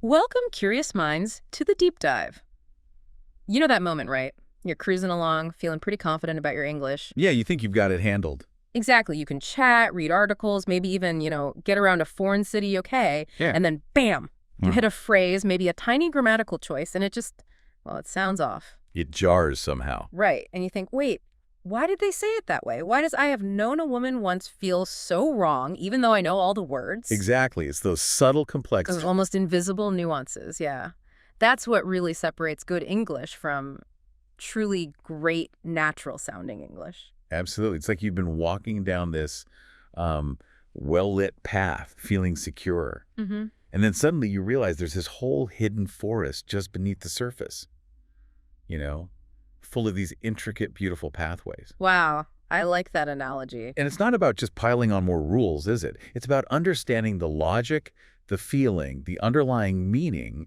Welcome, curious minds, to the deep dive. You know that moment, right? You're cruising along, feeling pretty confident about your English. Yeah, you think you've got it handled. Exactly. You can chat, read articles, maybe even, get around a foreign city okay. Yeah. And then, bam, you hit a phrase, maybe a tiny grammatical choice, and it sounds off. It jars somehow. Right. And you think, wait, why did they say it that way? Why does I have known a woman once feel so wrong, even though I know all the words? Exactly. It's those subtle Those complexities. almost invisible nuances, yeah. That's what really separates good English from truly great natural-sounding English. Absolutely. It's like you've been walking down this well-lit path, feeling secure. Mm-hmm. And then suddenly you realize there's this whole hidden forest just beneath the surface, full of these intricate, beautiful pathways. Wow, I like that analogy. And it's not about just piling on more rules, is it? It's about understanding the logic, the feeling, the underlying meaning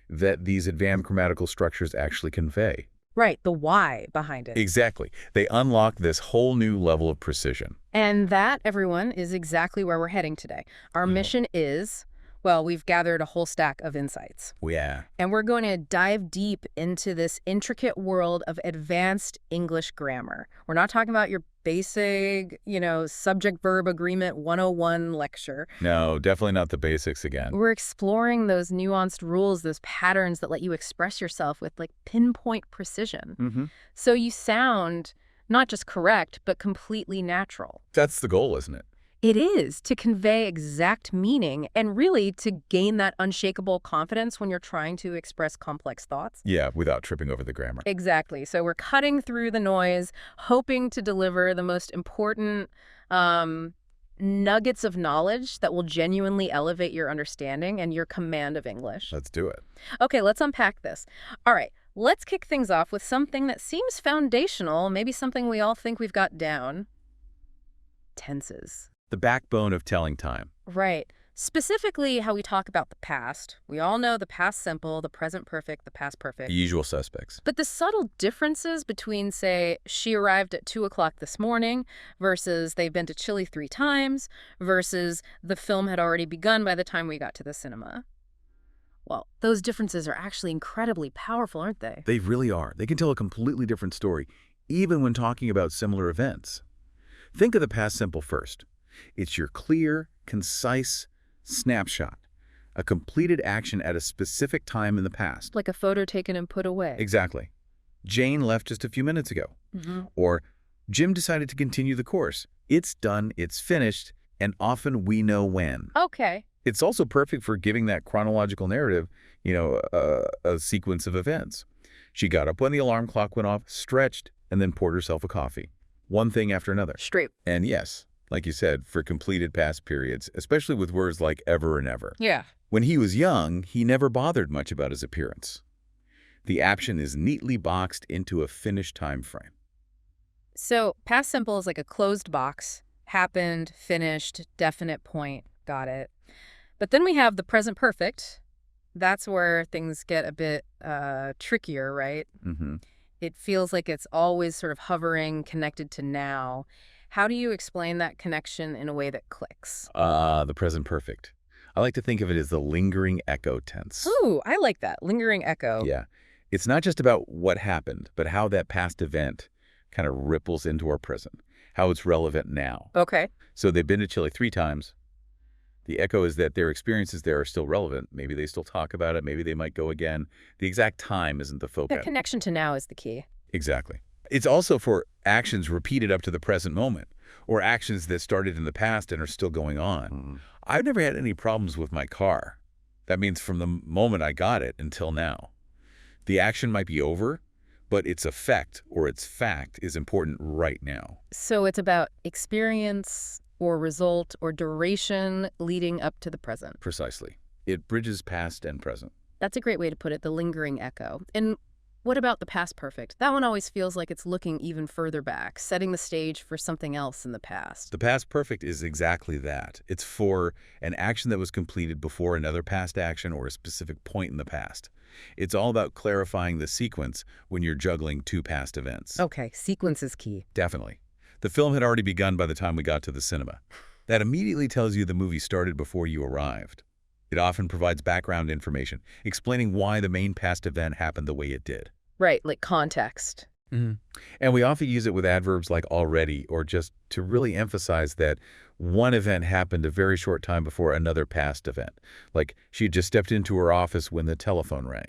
that these advanced grammatical structures actually convey. Right, the why behind it. Exactly. They unlock this whole new level of precision. And that, everyone, is exactly where we're heading today. Our mission is, we've gathered a whole stack of insights. Yeah. And we're going to dive deep into this intricate world of advanced English grammar. We're not talking about your basic, subject-verb agreement 101 lecture. No, definitely not the basics again. We're exploring those nuanced rules, those patterns that let you express yourself with, pinpoint precision. Mm-hmm. So you sound not just correct, but completely natural. That's the goal, isn't it? It is, to convey exact meaning and really to gain that unshakable confidence when you're trying to express complex thoughts. Yeah, without tripping over the grammar. Exactly. So we're cutting through the noise, hoping to deliver the most important nuggets of knowledge that will genuinely elevate your understanding and your command of English. Let's do it. Okay, let's unpack this. All right, let's kick things off with something that seems foundational, maybe something we all think we've got down. Tenses. The backbone of telling time. Right. Specifically how we talk about the past. We all know the past simple, the present perfect, the past perfect. The usual suspects. But the subtle differences between, say, she arrived at 2 o'clock this morning versus they've been to Chile 3 times versus the film had already begun by the time we got to the cinema. Well, those differences are actually incredibly powerful, aren't they? They really are. They can tell a completely different story, even when talking about similar events. Think of the past simple first. It's your clear, concise snapshot, a completed action at a specific time in the past. Like a photo taken and put away. Exactly. Jane left just a few minutes ago. Mm-hmm. Or Jim decided to continue the course. It's done, it's finished, and often we know when. Okay. It's also perfect for giving that chronological narrative, a sequence of events. She got up when the alarm clock went off, stretched, and then poured herself a coffee. One thing after another. Straight. And yes, like you said, for completed past periods, especially with words like ever and ever. Yeah. When he was young, he never bothered much about his appearance. The action is neatly boxed into a finished time frame. So past simple is like a closed box. Happened, finished, definite point. Got it. But then we have the present perfect. That's where things get a bit trickier, right? Mm-hmm. It feels like it's always sort of hovering, connected to now. How do you explain that connection in a way that clicks? The present perfect. I like to think of it as the lingering echo tense. Ooh, I like that. Lingering echo. Yeah. It's not just about what happened, but how that past event kind of ripples into our present, how it's relevant now. Okay. So they've been to Chile 3 times. The echo is that their experiences there are still relevant. Maybe they still talk about it. Maybe they might go again. The exact time isn't the focus. The connection to now is the key. Exactly. It's also for actions repeated up to the present moment, or actions that started in the past and are still going on. Mm. I've never had any problems with my car. That means from the moment I got it until now. The action might be over, but its effect or its fact is important right now. So it's about experience or result or duration leading up to the present. Precisely. It bridges past and present. That's a great way to put it, the lingering echo. And what about the past perfect? That one always feels like it's looking even further back, setting the stage for something else in the past. The past perfect is exactly that. It's for an action that was completed before another past action or a specific point in the past. It's all about clarifying the sequence when you're juggling 2 past events. Okay, sequence is key. Definitely. The film had already begun by the time we got to the cinema. That immediately tells you the movie started before you arrived. It often provides background information, explaining why the main past event happened the way it did. Right, like context. And we often use it with adverbs like already, or just to really emphasize that one event happened a very short time before another past event. Like she had just stepped into her office when the telephone rang.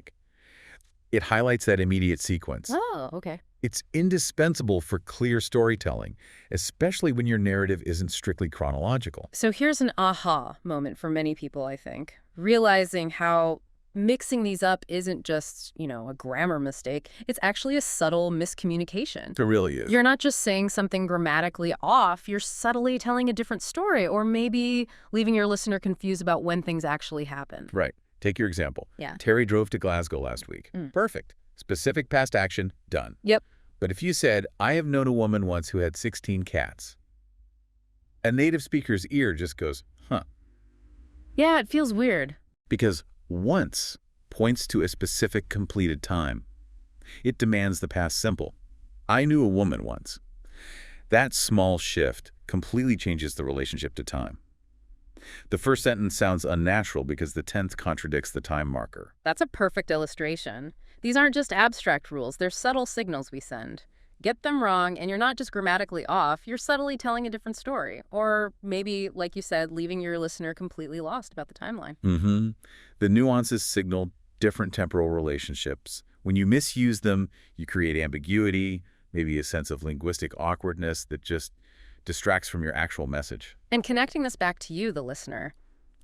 It highlights that immediate sequence. Oh, okay. It's indispensable for clear storytelling, especially when your narrative isn't strictly chronological. So here's an aha moment for many people, I think. Realizing how mixing these up isn't just, a grammar mistake. It's actually a subtle miscommunication. It really is. You're not just saying something grammatically off, you're subtly telling a different story, or maybe leaving your listener confused about when things actually happened. Right. Take your example. Yeah. Terry drove to Glasgow last week. Perfect. Specific past action, done. Yep. But if you said, I have known a woman once who had 16 cats, a native speaker's ear just goes, huh. Yeah, it feels weird. Because once points to a specific completed time. It demands the past simple. I knew a woman once. That small shift completely changes the relationship to time. The first sentence sounds unnatural because the tense contradicts the time marker. That's a perfect illustration. These aren't just abstract rules, they're subtle signals we send. Get them wrong, and you're not just grammatically off, you're subtly telling a different story. Or maybe, like you said, leaving your listener completely lost about the timeline. The nuances signal different temporal relationships. When you misuse them, you create ambiguity, maybe a sense of linguistic awkwardness that just distracts from your actual message. And connecting this back to you, the listener.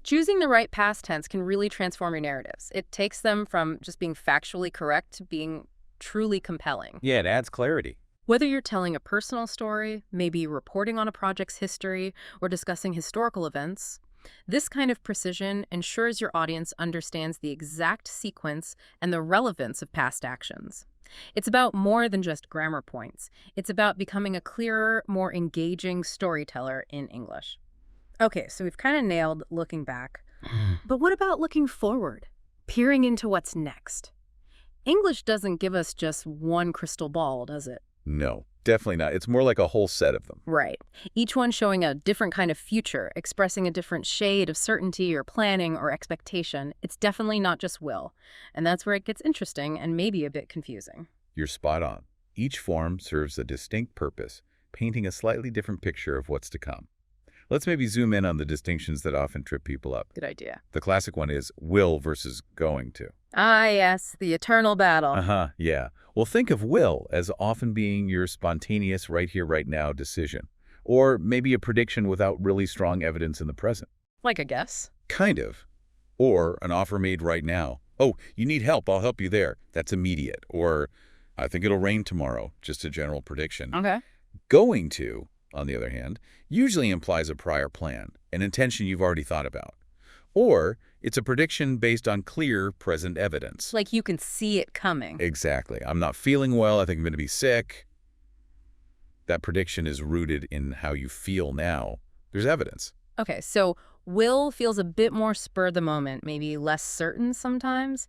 Choosing the right past tense can really transform your narratives. It takes them from just being factually correct to being truly compelling. Yeah, it adds clarity. Whether you're telling a personal story, maybe reporting on a project's history, or discussing historical events, this kind of precision ensures your audience understands the exact sequence and the relevance of past actions. It's about more than just grammar points. It's about becoming a clearer, more engaging storyteller in English. Okay, so we've kind of nailed looking back. But what about looking forward? Peering into what's next? English doesn't give us just one crystal ball, does it? No, definitely not. It's more like a whole set of them. Right. Each one showing a different kind of future, expressing a different shade of certainty or planning or expectation. It's definitely not just will. And that's where it gets interesting and maybe a bit confusing. You're spot on. Each form serves a distinct purpose, painting a slightly different picture of what's to come. Let's maybe zoom in on the distinctions that often trip people up. Good idea. The classic one is will versus going to. Ah, yes, the eternal battle. Yeah. Well, think of will as often being your spontaneous right here, right now decision. Or maybe a prediction without really strong evidence in the present. Like a guess? Kind of. Or an offer made right now. Oh, you need help, I'll help you there. That's immediate. Or I think it'll rain tomorrow, just a general prediction. Okay. Going to, on the other hand, usually implies a prior plan, an intention you've already thought about. Or it's a prediction based on clear present evidence. Like you can see it coming. Exactly. I'm not feeling well. I think I'm going to be sick. That prediction is rooted in how you feel now. There's evidence. Okay, so will feels a bit more spur of the moment, maybe less certain sometimes,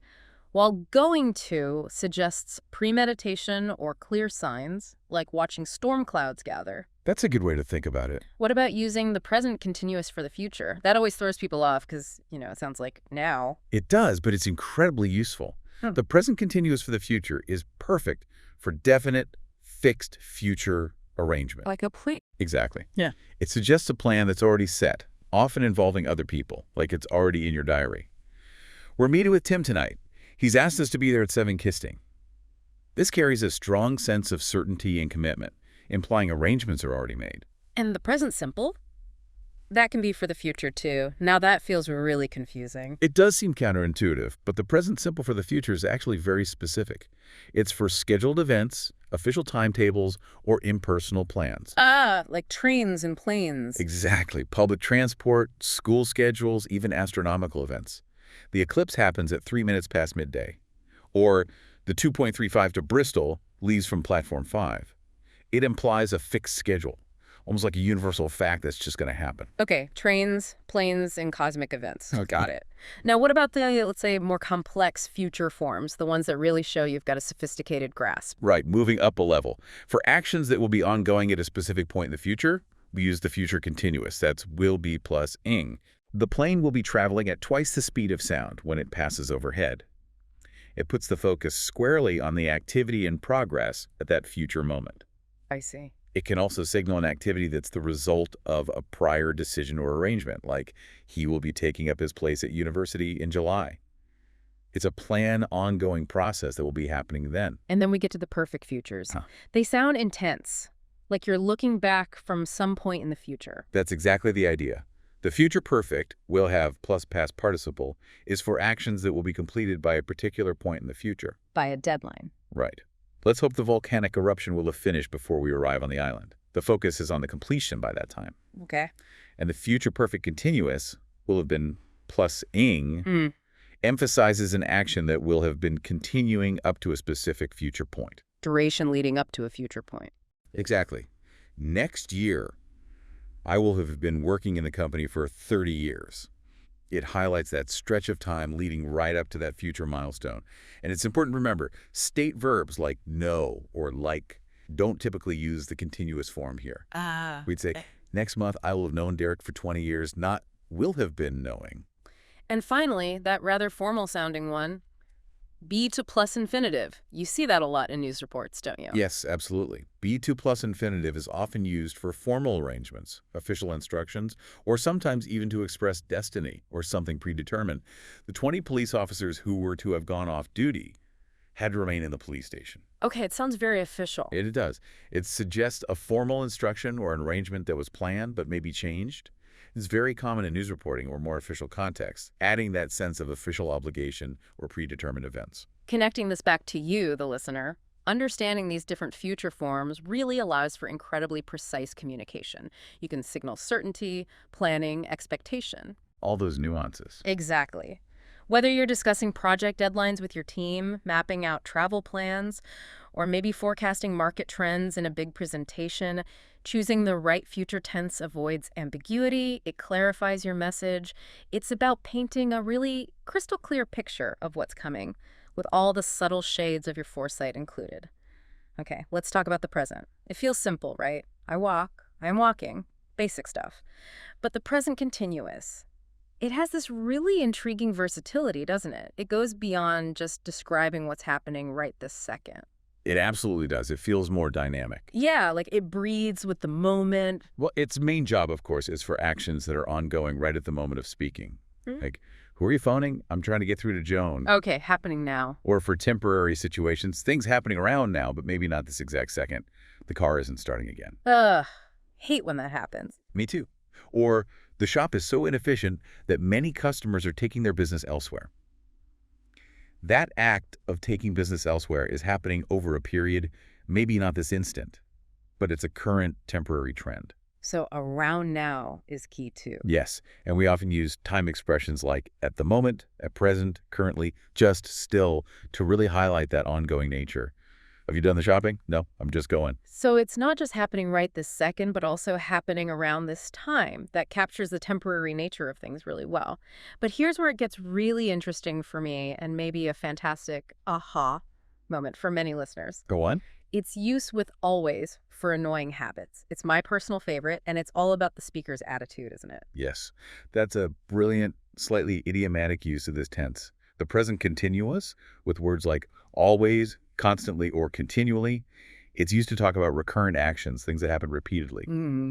while going to suggests premeditation or clear signs, like watching storm clouds gather. That's a good way to think about it. What about using the present continuous for the future? That always throws people off because, it sounds like now. It does, but it's incredibly useful. The present continuous for the future is perfect for definite, fixed future arrangement. Like a plea. Exactly. Yeah. It suggests a plan that's already set, often involving other people, like it's already in your diary. We're meeting with Tim tonight. He's asked us to be there at 7 Kisting. This carries a strong sense of certainty and commitment, implying arrangements are already made. And the present simple? That can be for the future, too. Now that feels really confusing. It does seem counterintuitive, but the present simple for the future is actually very specific. It's for scheduled events, official timetables, or impersonal plans. Ah, like trains and planes. Exactly. Public transport, school schedules, even astronomical events. The eclipse happens at 3 minutes past midday. Or the 2.35 to Bristol leaves from platform 5. It implies a fixed schedule, almost like a universal fact that's just going to happen. Okay, trains, planes, and cosmic events. Okay. Got it. Now, what about the, let's say, more complex future forms, the ones that really show you've got a sophisticated grasp? Right, moving up a level. For actions that will be ongoing at a specific point in the future, we use the future continuous. That's will be plus ing. The plane will be traveling at twice the speed of sound when it passes overhead. It puts the focus squarely on the activity in progress at that future moment. I see. It can also signal an activity that's the result of a prior decision or arrangement, like he will be taking up his place at university in July. It's a planned, ongoing process that will be happening then. And then we get to the perfect futures. Huh. They sound intense, like you're looking back from some point in the future. That's exactly the idea. The future perfect, will have plus past participle, is for actions that will be completed by a particular point in the future. By a deadline. Right. Let's hope the volcanic eruption will have finished before we arrive on the island. The focus is on the completion by that time. Okay. And the future perfect continuous will have been plus ing, emphasizes an action that will have been continuing up to a specific future point. Duration leading up to a future point. Exactly. Next year, I will have been working in the company for 30 years. It highlights that stretch of time leading right up to that future milestone. And it's important to remember, state verbs like know or like don't typically use the continuous form here. We'd say, next month I will have known Derek for 20 years, not will have been knowing. And finally, that rather formal sounding one, be to plus infinitive. You see that a lot in news reports, don't you? Yes, absolutely. Be2 plus infinitive is often used for formal arrangements, official instructions, or sometimes even to express destiny or something predetermined. The 20 police officers who were to have gone off duty had to remain in the police station. Okay, it sounds very official. It does. It suggests a formal instruction or an arrangement that was planned but may be changed. It's very common in news reporting or more official contexts, adding that sense of official obligation or predetermined events. Connecting this back to you, the listener, understanding these different future forms really allows for incredibly precise communication. You can signal certainty, planning, expectation. All those nuances. Exactly. Whether you're discussing project deadlines with your team, mapping out travel plans, or maybe forecasting market trends in a big presentation, choosing the right future tense avoids ambiguity, it clarifies your message. It's about painting a really crystal clear picture of what's coming, with all the subtle shades of your foresight included. Okay, let's talk about the present. It feels simple, right? I walk, I'm walking, basic stuff. But the present continuous, it has this really intriguing versatility, doesn't it? It goes beyond just describing what's happening right this second. It absolutely does. It feels more dynamic. Yeah, like it breathes with the moment. Well, its main job, of course, is for actions that are ongoing right at the moment of speaking. Like, who are you phoning? I'm trying to get through to Joan. Okay, happening now. Or for temporary situations, things happening around now, but maybe not this exact second. The car isn't starting again. Ugh, hate when that happens. Me too. Or the shop is so inefficient that many customers are taking their business elsewhere. That act of taking business elsewhere is happening over a period, maybe not this instant, but it's a current temporary trend. So around now is key too. Yes, and we often use time expressions like at the moment, at present, currently, just, still, to really highlight that ongoing nature. Have you done the shopping? No, I'm just going. So it's not just happening right this second, but also happening around this time. That captures the temporary nature of things really well. But here's where it gets really interesting for me, and maybe a fantastic aha moment for many listeners. Go on. Its use with always for annoying habits. It's my personal favorite, and it's all about the speaker's attitude, isn't it? Yes, that's a brilliant, slightly idiomatic use of this tense. The present continuous, with words like always, constantly, or continually, it's used to talk about recurrent actions, things that happen repeatedly,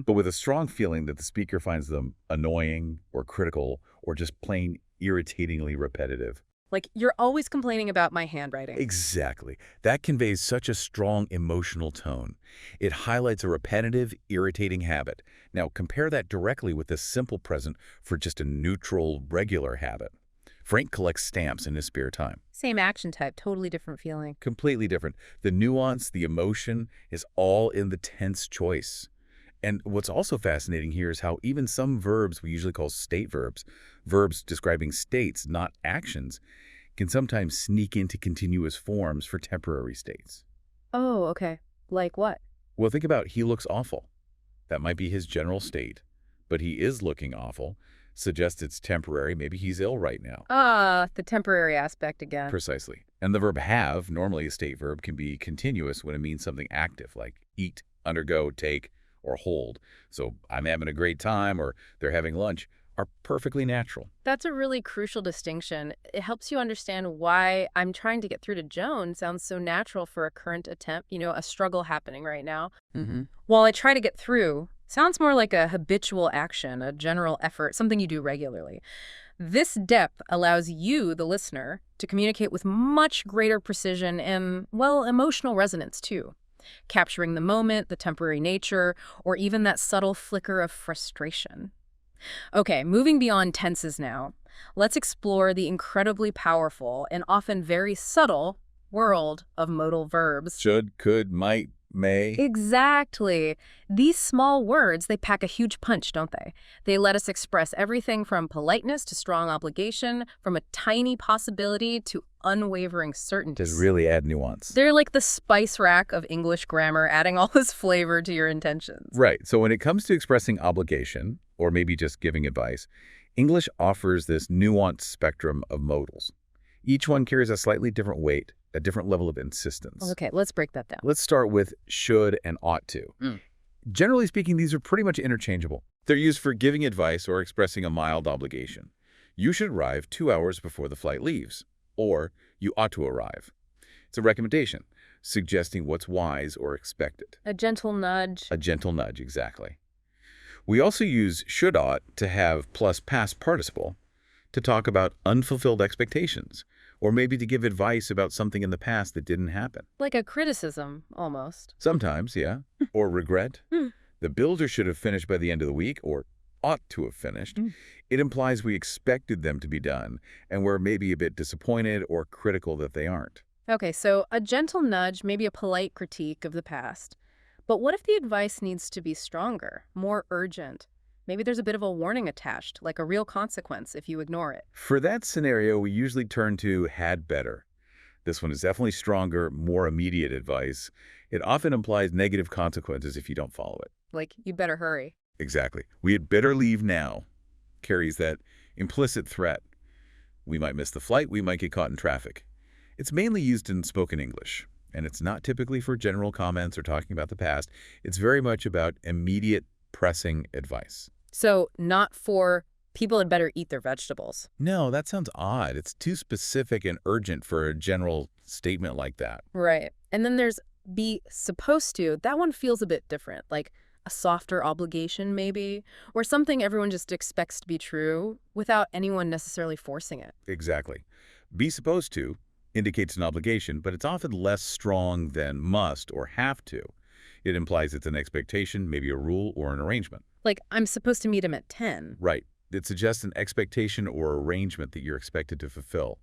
but with a strong feeling that the speaker finds them annoying or critical or just plain irritatingly repetitive. Like, you're always complaining about my handwriting. Exactly. That conveys such a strong emotional tone. It highlights a repetitive, irritating habit. Now, compare that directly with the simple present for just a neutral, regular habit. Frank collects stamps in his spare time. Same action type, totally different feeling. Completely different. The nuance, the emotion is all in the tense choice. And what's also fascinating here is how even some verbs we usually call state verbs, verbs describing states, not actions, can sometimes sneak into continuous forms for temporary states. Oh, okay. Like what? Well, think about he looks awful. That might be his general state, but he is looking awful. Suggests it's temporary. Maybe he's ill right now. The temporary aspect again. Precisely. And the verb have, normally a state verb, can be continuous when it means something active, like eat, undergo, take, or hold. So I'm having a great time, or they're having lunch, are perfectly natural. That's a really crucial distinction. It helps you understand why I'm trying to get through to Joan sounds so natural for a current attempt, a struggle happening right now. Mm-hmm. While I try to get through sounds more like a habitual action, a general effort, something you do regularly. This depth allows you, the listener, to communicate with much greater precision and, well, emotional resonance too, capturing the moment, the temporary nature, or even that subtle flicker of frustration. Okay, moving beyond tenses now, let's explore the incredibly powerful and often very subtle world of modal verbs. Should, could, might, may. Exactly. These small words, they pack a huge punch, don't they? They let us express everything from politeness to strong obligation, from a tiny possibility to unwavering certainty. Just really add nuance. They're like the spice rack of English grammar, adding all this flavor to your intentions. Right. So when it comes to expressing obligation, or maybe just giving advice, English offers this nuanced spectrum of modals. Each one carries a slightly different weight, a different level of insistence. Okay, let's break that down. Let's start with should and ought to. Generally speaking, these are pretty much interchangeable. They're used for giving advice or expressing a mild obligation. You should arrive 2 hours before the flight leaves, or you ought to arrive. It's a recommendation, suggesting what's wise or expected. A gentle nudge. A gentle nudge, exactly. We also use should ought to have plus past participle to talk about unfulfilled expectations, or maybe to give advice about something in the past that didn't happen. Like a criticism, almost. Sometimes, yeah. Or regret. The builder should have finished by the end of the week, or ought to have finished. It implies we expected them to be done, and we're maybe a bit disappointed or critical that they aren't. Okay, so a gentle nudge, maybe a polite critique of the past. But what if the advice needs to be stronger, more urgent? Maybe there's a bit of a warning attached, like a real consequence if you ignore it. For that scenario, we usually turn to had better. This one is definitely stronger, more immediate advice. It often implies negative consequences if you don't follow it. Like, you better hurry. Exactly. We had better leave now carries that implicit threat. We might miss the flight, we might get caught in traffic. It's mainly used in spoken English, and it's not typically for general comments or talking about the past. It's very much about immediate, pressing advice. So, not for people had better eat their vegetables. No, that sounds odd. It's too specific and urgent for a general statement like that. Right. And then there's be supposed to. That one feels a bit different, like a softer obligation maybe, or something everyone just expects to be true without anyone necessarily forcing it. Exactly. Be supposed to indicates an obligation, but it's often less strong than must or have to. It implies it's an expectation, maybe a rule or an arrangement. Like, I'm supposed to meet him at 10. Right. It suggests an expectation or arrangement that you're expected to fulfill.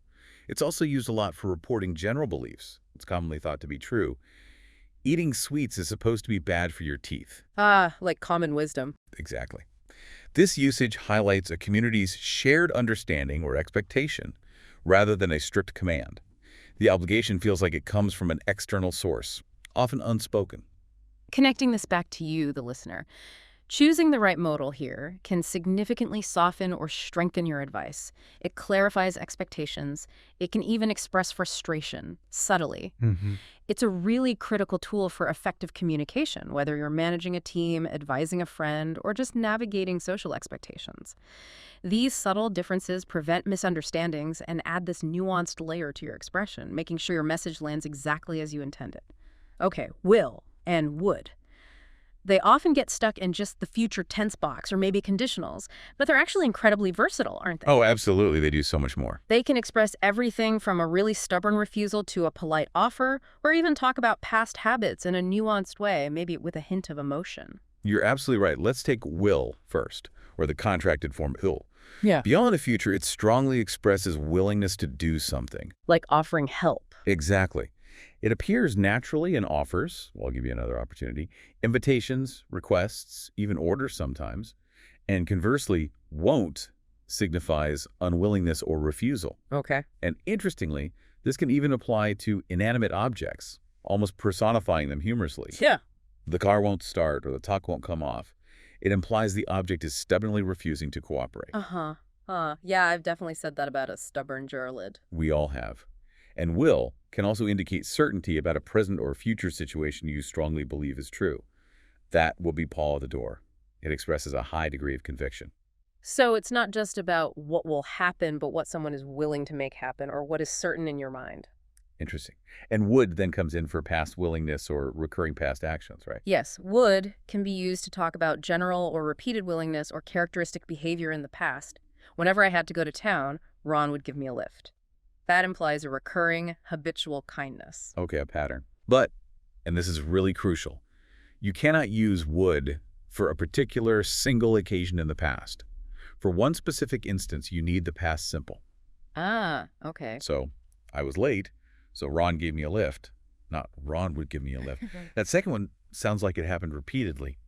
It's also used a lot for reporting general beliefs. It's commonly thought to be true. Eating sweets is supposed to be bad for your teeth. Ah, like common wisdom. Exactly. This usage highlights a community's shared understanding or expectation rather than a strict command. The obligation feels like it comes from an external source, often unspoken. Connecting this back to you, the listener, choosing the right modal here can significantly soften or strengthen your advice. It clarifies expectations. It can even express frustration subtly. It's a really critical tool for effective communication, whether you're managing a team, advising a friend, or just navigating social expectations. These subtle differences prevent misunderstandings and add this nuanced layer to your expression, making sure your message lands exactly as you intended. Okay, will and would. They often get stuck in just the future tense box or maybe conditionals, but they're actually incredibly versatile, aren't they? Oh, absolutely. They do so much more. They can express everything from a really stubborn refusal to a polite offer, or even talk about past habits in a nuanced way, maybe with a hint of emotion. You're absolutely right. Let's take will first, or the contracted form will. Yeah. Beyond the future, it strongly expresses willingness to do something. Like offering help. Exactly. It appears naturally in offers, well, I'll give you another opportunity, invitations, requests, even orders sometimes, and conversely, won't signifies unwillingness or refusal. Okay. And interestingly, this can even apply to inanimate objects, almost personifying them humorously. Yeah. The car won't start or the talk won't come off. It implies the object is stubbornly refusing to cooperate. Yeah, I've definitely said that about a stubborn jurelid. We all have. And will can also indicate certainty about a present or future situation you strongly believe is true. That will be Paul at the door. It expresses a high degree of conviction. So it's not just about what will happen, but what someone is willing to make happen or what is certain in your mind. Interesting. And would then comes in for past willingness or recurring past actions, right? Yes, would can be used to talk about general or repeated willingness or characteristic behavior in the past. Whenever I had to go to town, Ron would give me a lift. That implies a recurring, habitual kindness. Okay, a pattern. But, and this is really crucial, you cannot use would for a particular single occasion in the past. For one specific instance, you need the past simple. Ah, okay. So, I was late, so Ron gave me a lift. Not Ron would give me a lift. That second one sounds like it happened repeatedly.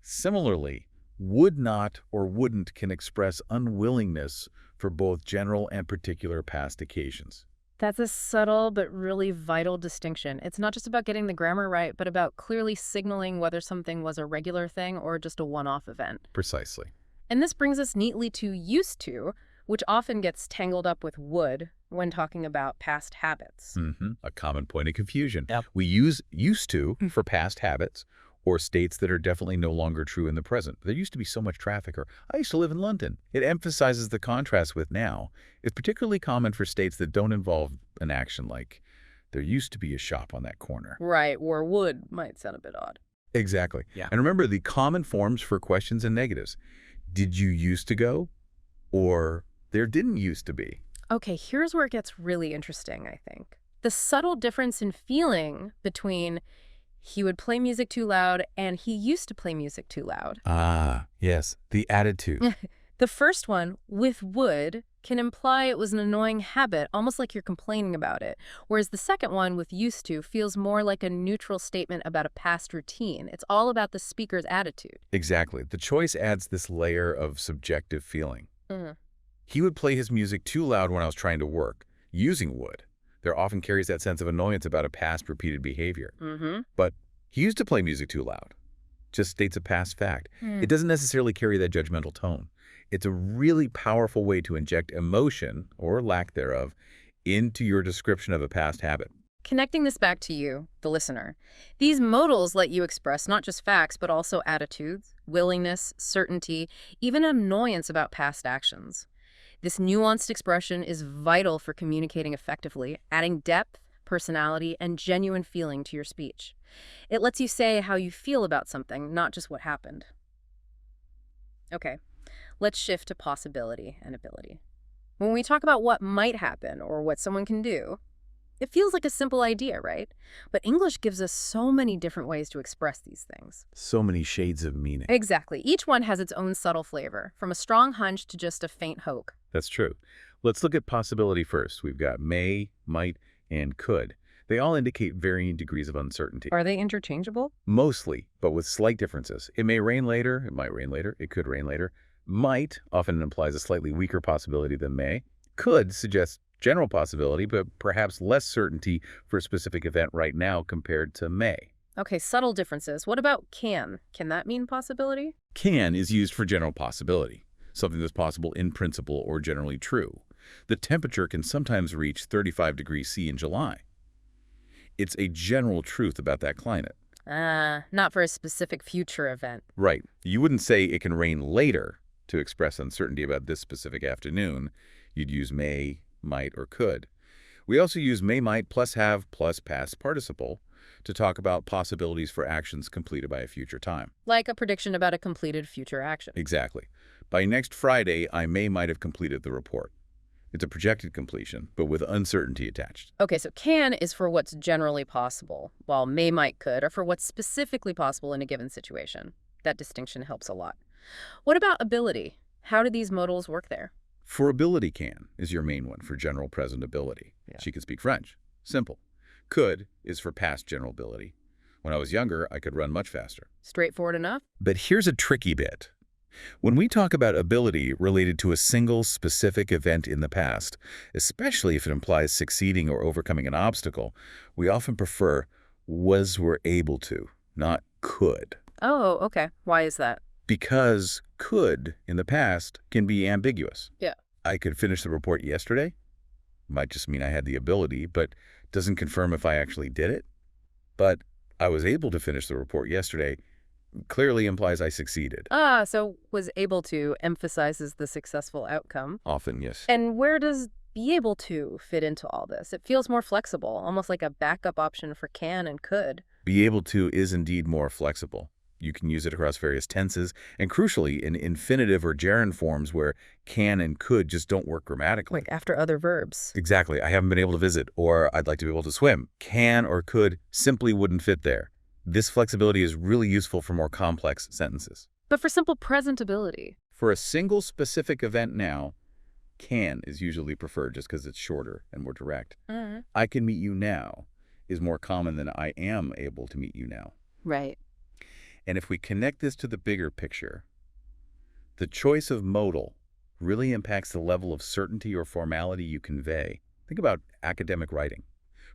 Similarly, would not or wouldn't can express unwillingness for both general and particular past occasions. That's a subtle but really vital distinction. It's not just about getting the grammar right, but about clearly signaling whether something was a regular thing or just a one-off event. Precisely. And this brings us neatly to used to, which often gets tangled up with would when talking about past habits. A common point of confusion. Yep. We use used to for past habits or states that are definitely no longer true in the present. There used to be so much traffic, or I used to live in London. It emphasizes the contrast with now. It's particularly common for states that don't involve an action like, there used to be a shop on that corner. Right, or would might sound a bit odd. Exactly. Yeah. And remember the common forms for questions and negatives. Did you used to go? Or there didn't used to be. Okay, here's where it gets really interesting, I think. The subtle difference in feeling between he would play music too loud and he used to play music too loud. Ah, yes, the attitude. The first one, with would, can imply it was an annoying habit, almost like you're complaining about it. Whereas the second one, with used to, feels more like a neutral statement about a past routine. It's all about the speaker's attitude. Exactly. The choice adds this layer of subjective feeling. Mm. He would play his music too loud when I was trying to work. Using would, there often carries that sense of annoyance about a past repeated behavior. But he used to play music too loud. Just states a past fact. It doesn't necessarily carry that judgmental tone. It's a really powerful way to inject emotion, or lack thereof, into your description of a past habit. Connecting this back to you, the listener, these modals let you express not just facts, but also attitudes, willingness, certainty, even annoyance about past actions. This nuanced expression is vital for communicating effectively, adding depth, personality, and genuine feeling to your speech. It lets you say how you feel about something, not just what happened. Okay, let's shift to possibility and ability. When we talk about what might happen or what someone can do, it feels like a simple idea, right? But English gives us so many different ways to express these things. So many shades of meaning. Exactly. Each one has its own subtle flavor, from a strong hunch to just a faint hope. That's true. Let's look at possibility first. We've got may, might, and could. They all indicate varying degrees of uncertainty. Are they interchangeable? Mostly, but with slight differences. It may rain later, it might rain later, it could rain later. Might often implies a slightly weaker possibility than may. Could suggests general possibility, but perhaps less certainty for a specific event right now compared to may. Okay, subtle differences. What about can? Can that mean possibility? Can is used for general possibility, something that's possible in principle or generally true. The temperature can sometimes reach 35 degrees C in July. It's a general truth about that climate. Not for a specific future event. Right. You wouldn't say it can rain later to express uncertainty about this specific afternoon. You'd use may, might, or could. We also use may, might, plus have, plus past participle to talk about possibilities for actions completed by a future time. Like a prediction about a completed future action. Exactly. By next Friday, I may might have completed the report. It's a projected completion, but with uncertainty attached. Okay, so can is for what's generally possible, while may, might, could are for what's specifically possible in a given situation. That distinction helps a lot. What about ability? How do these modals work there? For ability, can is your main one for general present ability. Yeah. She can speak French. Simple. Could is for past general ability. When I was younger, I could run much faster. Straightforward enough? But here's a tricky bit. When we talk about ability related to a single specific event in the past, especially if it implies succeeding or overcoming an obstacle, we often prefer was were able to, not could. Oh, okay. Why is that? Because could in the past can be ambiguous. Yeah. I could finish the report yesterday. Might just mean I had the ability, but doesn't confirm if I actually did it. But I was able to finish the report yesterday clearly implies I succeeded. Ah, so was able to emphasizes the successful outcome. Often, yes. And where does be able to fit into all this? It feels more flexible, almost like a backup option for can and could. Be able to is indeed more flexible. You can use it across various tenses, and crucially, in infinitive or gerund forms where can and could just don't work grammatically. Like after other verbs. Exactly. I haven't been able to visit, or I'd like to be able to swim. Can or could simply wouldn't fit there. This flexibility is really useful for more complex sentences. But for simple presentability. For a single specific event now, can is usually preferred just because it's shorter and more direct. I can meet you now is more common than I am able to meet you now. Right. And if we connect this to the bigger picture, the choice of modal really impacts the level of certainty or formality you convey. Think about academic writing.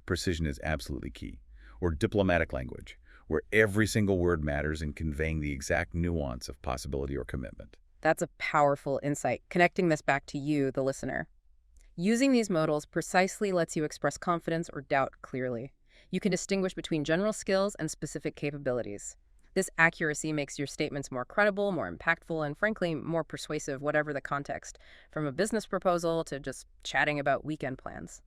Precision is absolutely key. Or diplomatic language, where every single word matters in conveying the exact nuance of possibility or commitment. That's a powerful insight, connecting this back to you, the listener. Using these modals precisely lets you express confidence or doubt clearly. You can distinguish between general skills and specific capabilities. This accuracy makes your statements more credible, more impactful, and frankly, more persuasive, whatever the context, from a business proposal to just chatting about weekend plans.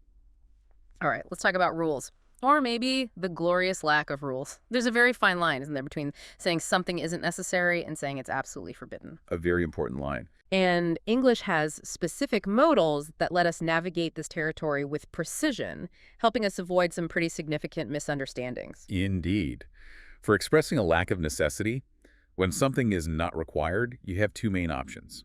All right, let's talk about rules. Or maybe the glorious lack of rules. There's a very fine line, isn't there, between saying something isn't necessary and saying it's absolutely forbidden. A very important line. And English has specific modals that let us navigate this territory with precision, helping us avoid some pretty significant misunderstandings. Indeed. For expressing a lack of necessity, when something is not required, you have two main options: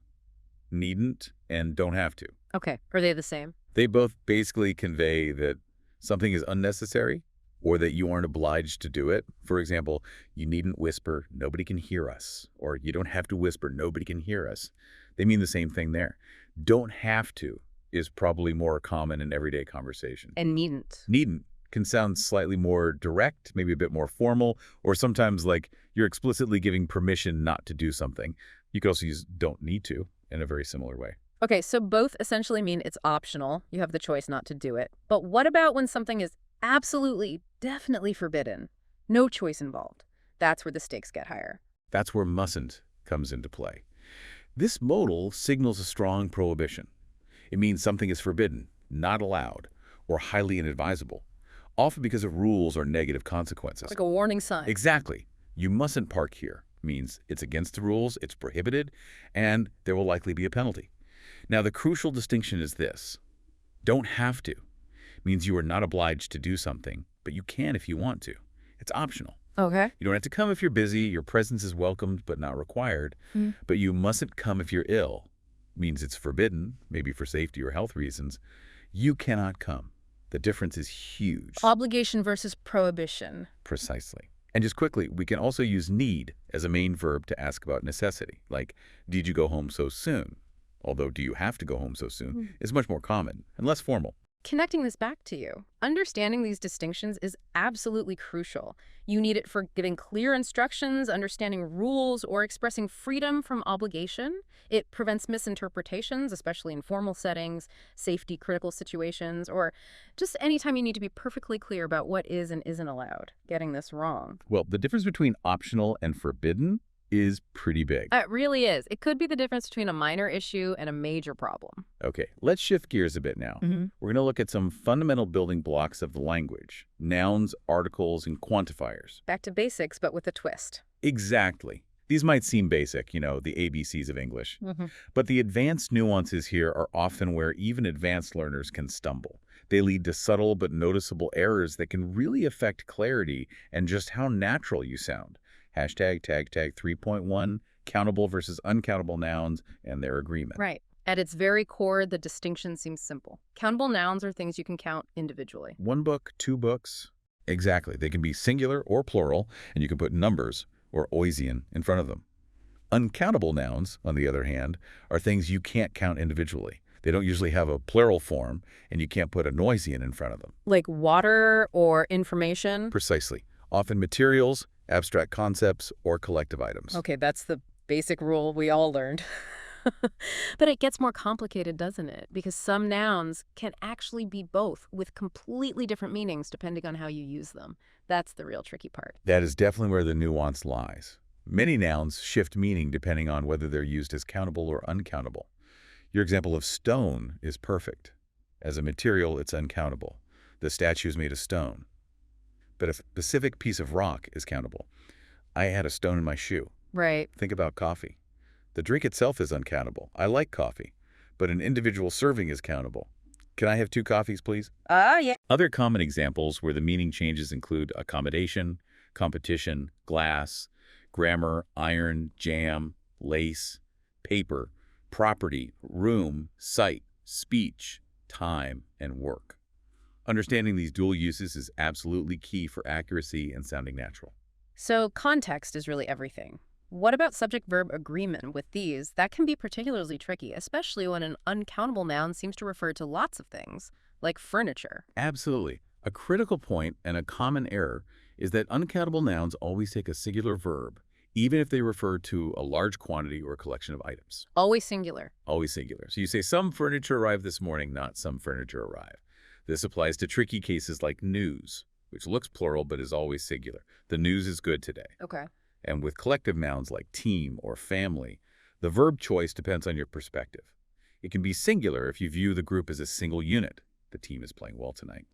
needn't and don't have to. Okay, are they the same? They both basically convey that something is unnecessary or that you aren't obliged to do it. For example, you needn't whisper, nobody can hear us. Or you don't have to whisper, nobody can hear us. They mean the same thing there. Don't have to is probably more common in everyday conversation. And needn't. Needn't can sound slightly more direct, maybe a bit more formal, or sometimes like you're explicitly giving permission not to do something. You could also use don't need to in a very similar way. Okay, so both essentially mean it's optional. You have the choice not to do it. But what about when something is absolutely, definitely forbidden? No choice involved. That's where the stakes get higher. That's where mustn't comes into play. This modal signals a strong prohibition. It means something is forbidden, not allowed, or highly inadvisable, often because of rules or negative consequences. Like a warning sign. Exactly. You mustn't park here means it's against the rules, it's prohibited, and there will likely be a penalty. Now, the crucial distinction is this. Don't have to means you are not obliged to do something, but you can if you want to. It's optional. Okay. You don't have to come if you're busy. Your presence is welcomed but not required. But you mustn't come if you're ill. Means it's forbidden, maybe for safety or health reasons. You cannot come. The difference is huge. Obligation versus prohibition. Precisely. And just quickly, we can also use need as a main verb to ask about necessity. Like, did you go home so soon? Although do you have to go home so soon is much more common and less formal. Connecting this back to you, understanding these distinctions is absolutely crucial. You need it for giving clear instructions, understanding rules, or expressing freedom from obligation. It prevents misinterpretations, especially in formal settings, safety critical situations, or just anytime you need to be perfectly clear about what is and isn't allowed. Getting this wrong. Well, the difference between optional and forbidden is pretty big. It really is. It could be the difference between a minor issue and a major problem. Okay, let's shift gears a bit now. We're going to look at some fundamental building blocks of the language: nouns, articles, and quantifiers. Back to basics, but with a twist. Exactly. These might seem basic, the ABCs of English. But the advanced nuances here are often where even advanced learners can stumble. They lead to subtle but noticeable errors that can really affect clarity and just how natural you sound. Hashtag, tag 3.1, countable versus uncountable nouns and their agreement. Right. At its very core, the distinction seems simple. Countable nouns are things you can count individually. One book, two books. Exactly. They can be singular or plural, and you can put numbers or oisian in front of them. Uncountable nouns, on the other hand, are things you can't count individually. They don't usually have a plural form, and you can't put a noisian in front of them. Like water or information? Precisely. Often materials, abstract concepts, or collective items. Okay, that's the basic rule we all learned. But it gets more complicated, doesn't it? Because some nouns can actually be both, with completely different meanings depending on how you use them. That's the real tricky part. That is definitely where the nuance lies. Many nouns shift meaning depending on whether they're used as countable or uncountable. Your example of stone is perfect. As a material, it's uncountable. The statue is made of stone. But a specific piece of rock is countable. I had a stone in my shoe. Right. Think about coffee. The drink itself is uncountable. I like coffee. But an individual serving is countable. Can I have 2 coffees, please? Yeah. Other common examples where the meaning changes include accommodation, competition, glass, grammar, iron, jam, lace, paper, property, room, site, speech, time, and work. Understanding these dual uses is absolutely key for accuracy and sounding natural. So context is really everything. What about subject-verb agreement with these? That can be particularly tricky, especially when an uncountable noun seems to refer to lots of things, like furniture. Absolutely. A critical point and a common error is that uncountable nouns always take a singular verb, even if they refer to a large quantity or collection of items. Always singular. Always singular. So you say, some furniture arrived this morning, not some furniture arrived. This applies to tricky cases like news, which looks plural but is always singular. The news is good today. Okay. And with collective nouns like team or family, the verb choice depends on your perspective. It can be singular if you view the group as a single unit. The team is playing well tonight.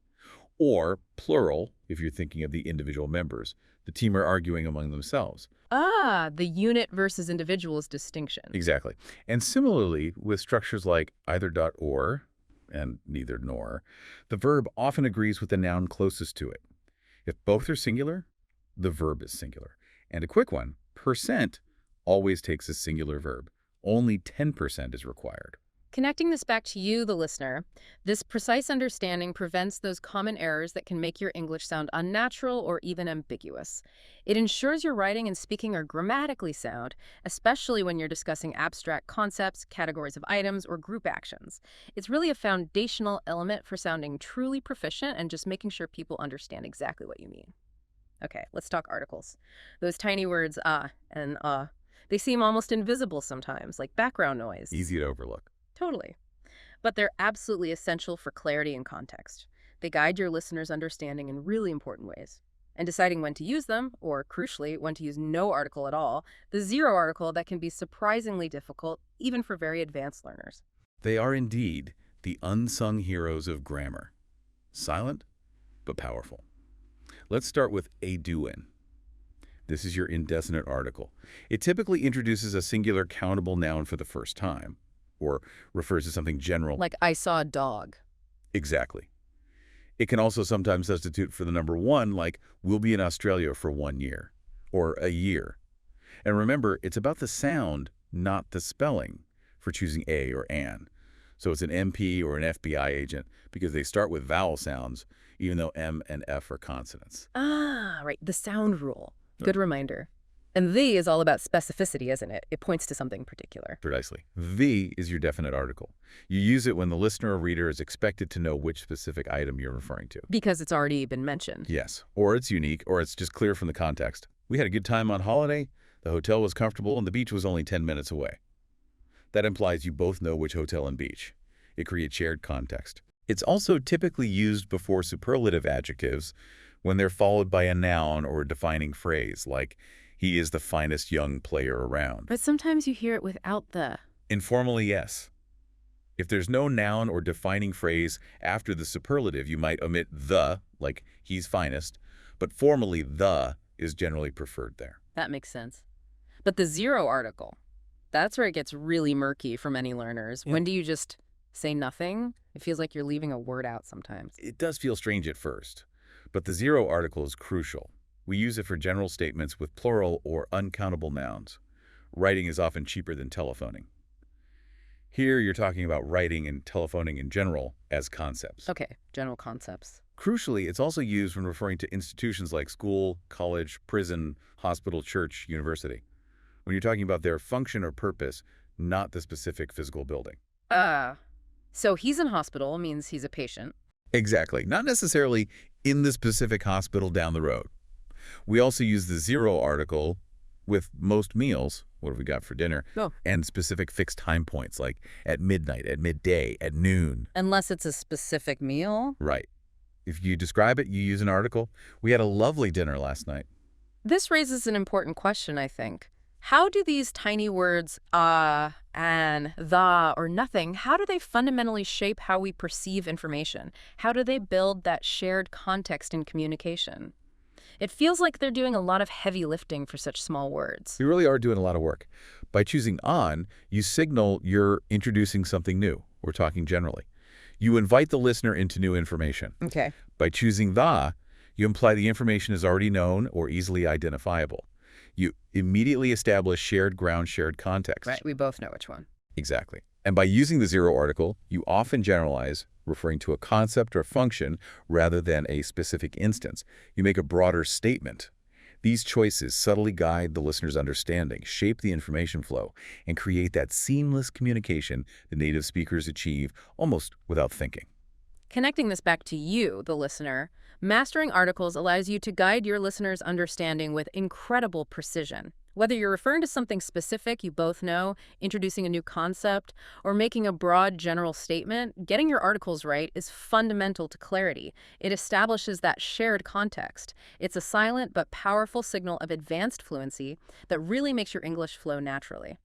Or plural if you're thinking of the individual members. The team are arguing among themselves. The unit versus individuals distinction. Exactly. And similarly, with structures like either dot or and neither nor, the verb often agrees with the noun closest to it. If both are singular, the verb is singular. And a quick one, percent always takes a singular verb. Only 10% is required. Connecting this back to you, the listener, this precise understanding prevents those common errors that can make your English sound unnatural or even ambiguous. It ensures your writing and speaking are grammatically sound, especially when you're discussing abstract concepts, categories of items, or group actions. It's really a foundational element for sounding truly proficient and just making sure people understand exactly what you mean. Okay, let's talk articles. Those tiny words and they seem almost invisible sometimes, like background noise. Easy to overlook. Totally. But they're absolutely essential for clarity and context. They guide your listeners' understanding in really important ways. And deciding when to use them, or crucially, when to use no article at all, the zero article that can be surprisingly difficult, even for very advanced learners. They are indeed the unsung heroes of grammar. Silent, but powerful. Let's start with a doin'. This is your indefinite article. It typically introduces a singular countable noun for the first time, or refers to something general. Like, I saw a dog. Exactly. It can also sometimes substitute for the number 1, like, we'll be in Australia for 1 year, or a year. And remember, it's about the sound, not the spelling, for choosing a or an. So it's an MP or an FBI agent because they start with vowel sounds, even though M and F are consonants. Right, the sound rule. Good reminder. And the is all about specificity, isn't it? It points to something particular. Precisely. The is your definite article. You use it when the listener or reader is expected to know which specific item you're referring to. Because it's already been mentioned. Yes. Or it's unique, or it's just clear from the context. We had a good time on holiday, the hotel was comfortable, and the beach was only 10 minutes away. That implies you both know which hotel and beach. It creates shared context. It's also typically used before superlative adjectives when they're followed by a noun or a defining phrase, like, he is the finest young player around. But sometimes you hear it without the. Informally, yes. If there's no noun or defining phrase after the superlative, you might omit the, like he's finest, but formally the is generally preferred there. That makes sense. But the zero article, that's where it gets really murky for many learners. Yeah. When do you just say nothing? It feels like you're leaving a word out sometimes. It does feel strange at first, but the zero article is crucial. We use it for general statements with plural or uncountable nouns. Writing is often cheaper than telephoning. Here, you're talking about writing and telephoning in general as concepts. Okay, general concepts. Crucially, it's also used when referring to institutions like school, college, prison, hospital, church, university. When you're talking about their function or purpose, not the specific physical building. So he's in hospital means he's a patient. Exactly. Not necessarily in the specific hospital down the road. We also use the zero article with most meals, what have we got for dinner, and specific fixed time points like at midnight, at midday, at noon. Unless it's a specific meal? Right. If you describe it, you use an article. We had a lovely dinner last night. This raises an important question, I think. How do these tiny words, and, the, or nothing, how do they fundamentally shape how we perceive information? How do they build that shared context in communication? It feels like they're doing a lot of heavy lifting for such small words. We really are doing a lot of work. By choosing on, you signal you're introducing something new. We're talking generally. You invite the listener into new information. Okay. By choosing the, you imply the information is already known or easily identifiable. You immediately establish shared ground, shared context. Right, we both know which one. Exactly. And by using the zero article, you often generalize, referring to a concept or function rather than a specific instance. You make a broader statement. These choices subtly guide the listener's understanding, shape the information flow, and create that seamless communication that native speakers achieve almost without thinking. Connecting this back to you, the listener, mastering articles allows you to guide your listener's understanding with incredible precision. Whether you're referring to something specific you both know, introducing a new concept, or making a broad general statement, getting your articles right is fundamental to clarity. It establishes that shared context. It's a silent but powerful signal of advanced fluency that really makes your English flow naturally.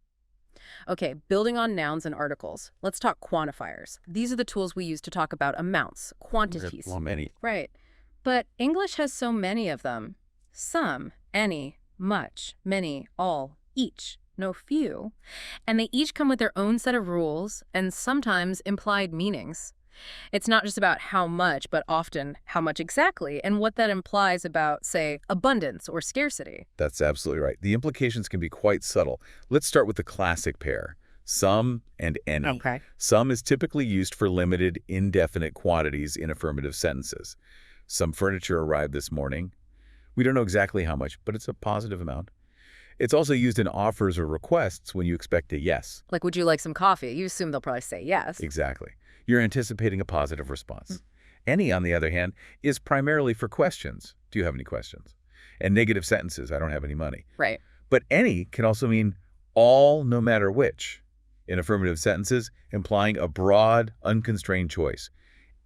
Okay, building on nouns and articles, let's talk quantifiers. These are the tools we use to talk about amounts, quantities. Well, many. Right. But English has so many of them. Some, any, much, many, all, each, no few. And they each come with their own set of rules and sometimes implied meanings. It's not just about how much, but often how much exactly, and what that implies about, say, abundance or scarcity. That's absolutely right. The implications can be quite subtle. Let's start with the classic pair, some and any. Okay. Some is typically used for limited, indefinite quantities in affirmative sentences. Some furniture arrived this morning. We don't know exactly how much, but it's a positive amount. It's also used in offers or requests when you expect a yes. Like, would you like some coffee? You assume they'll probably say yes. Exactly. You're anticipating a positive response. Any, on the other hand, is primarily for questions. Do you have any questions? And negative sentences, I don't have any money. Right. But any can also mean all, no matter which, in affirmative sentences, implying a broad, unconstrained choice.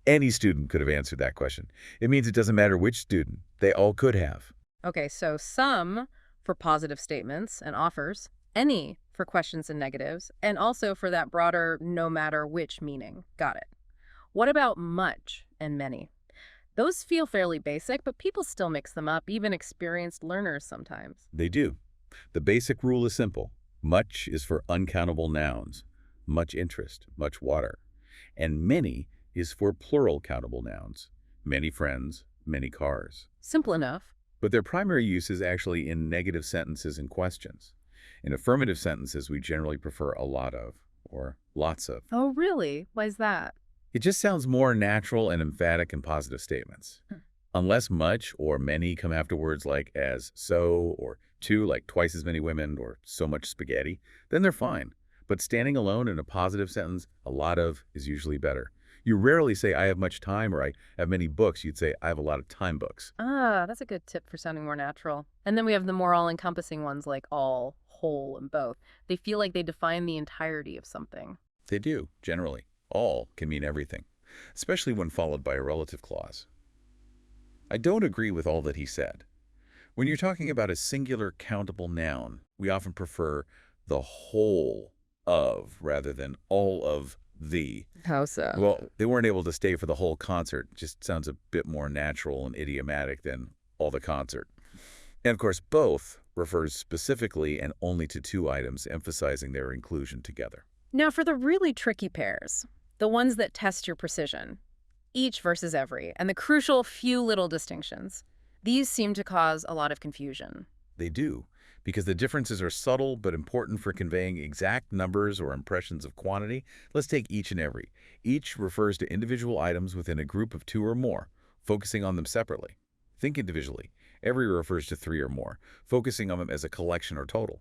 Any student could have answered that question. It means it doesn't matter which student. They all could have. Okay, so some for positive statements and offers, any for questions and negatives, and also for that broader no matter which meaning. Got it. What about much and many? Those feel fairly basic, but people still mix them up, even experienced learners sometimes. They do. The basic rule is simple. Much is for uncountable nouns, much interest, much water. And many is for plural countable nouns, many friends, many cars. Simple enough. But their primary use is actually in negative sentences and questions. In affirmative sentences, we generally prefer a lot of or lots of. Oh, really? Why's that? It just sounds more natural and emphatic in positive statements. Unless much or many come after words like as, so, or to, like twice as many women, or so much spaghetti, then they're fine. But standing alone in a positive sentence, a lot of is usually better. You rarely say, I have much time, or I have many books. You'd say, I have a lot of time books. Ah, that's a good tip for sounding more natural. And then we have the more all-encompassing ones like all, whole, and both. They feel like they define the entirety of something. They do, generally. All can mean everything, especially when followed by a relative clause. I don't agree with all that he said. When you're talking about a singular countable noun, we often prefer the whole of rather than all of the. How so? Well, they weren't able to stay for the whole concert. Just sounds a bit more natural and idiomatic than all the concert. And of course, both refers specifically and only to two items, emphasizing their inclusion together. Now, for the really tricky pairs, the ones that test your precision, each versus every, and the crucial few little distinctions, these seem to cause a lot of confusion. They do, because the differences are subtle but important for conveying exact numbers or impressions of quantity. Let's take each and every. Each refers to individual items within a group of two or more, focusing on them separately. Think individually. Every refers to three or more, focusing on them as a collection or total.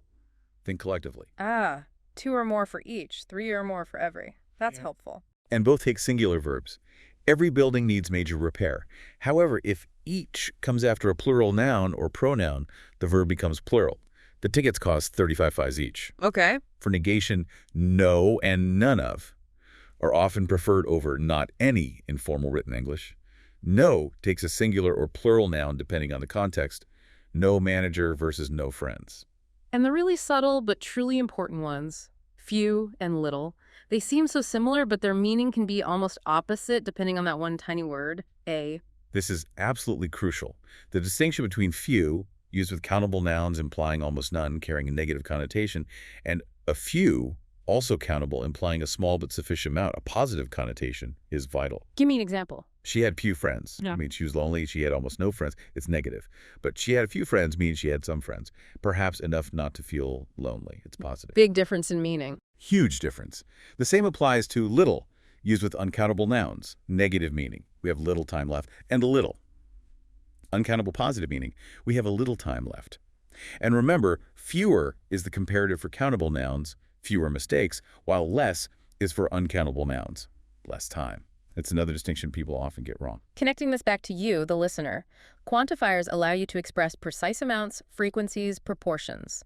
Think collectively. Ah, two or more for each, three or more for every. That's helpful. And both take singular verbs. Every building needs major repair. However, if each comes after a plural noun or pronoun, the verb becomes plural. The tickets cost 35 each. Okay. For negation, no and none of are often preferred over not any in formal written English. No takes a singular or plural noun depending on the context. No manager versus no friends. And the really subtle but truly important ones, few and little, they seem so similar, but their meaning can be almost opposite depending on that one tiny word, a. This is absolutely crucial. The distinction between few, used with countable nouns implying almost none, carrying a negative connotation, and a few, also countable, implying a small but sufficient amount, a positive connotation, is vital. Give me an example. She had few friends. Yeah. I mean, she was lonely. She had almost no friends. It's negative. But she had a few friends means she had some friends. Perhaps enough not to feel lonely. It's positive. Big difference in meaning. Huge difference. The same applies to little, used with uncountable nouns. Negative meaning. We have little time left. And little. Uncountable positive meaning. We have a little time left. And remember, fewer is the comparative for countable nouns, fewer mistakes, while less is for uncountable nouns, less time. It's another distinction people often get wrong. Connecting this back to you, the listener, quantifiers allow you to express precise amounts, frequencies, proportions.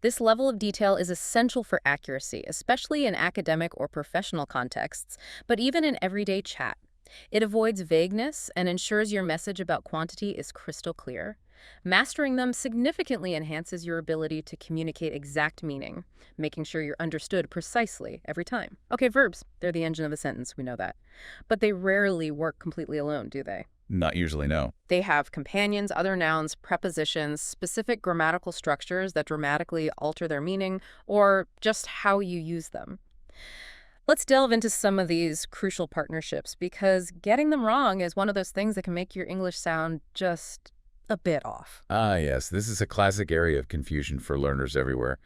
This level of detail is essential for accuracy, especially in academic or professional contexts, but even in everyday chat. It avoids vagueness and ensures your message about quantity is crystal clear. Mastering them significantly enhances your ability to communicate exact meaning, making sure you're understood precisely every time. Okay, verbs, they're the engine of a sentence, we know that. But they rarely work completely alone, do they? Not usually, no. They have companions, other nouns, prepositions, specific grammatical structures that dramatically alter their meaning, or just how you use them. Let's delve into some of these crucial partnerships, because getting them wrong is one of those things that can make your English sound just a bit off. Ah, yes. This is a classic area of confusion for learners everywhere.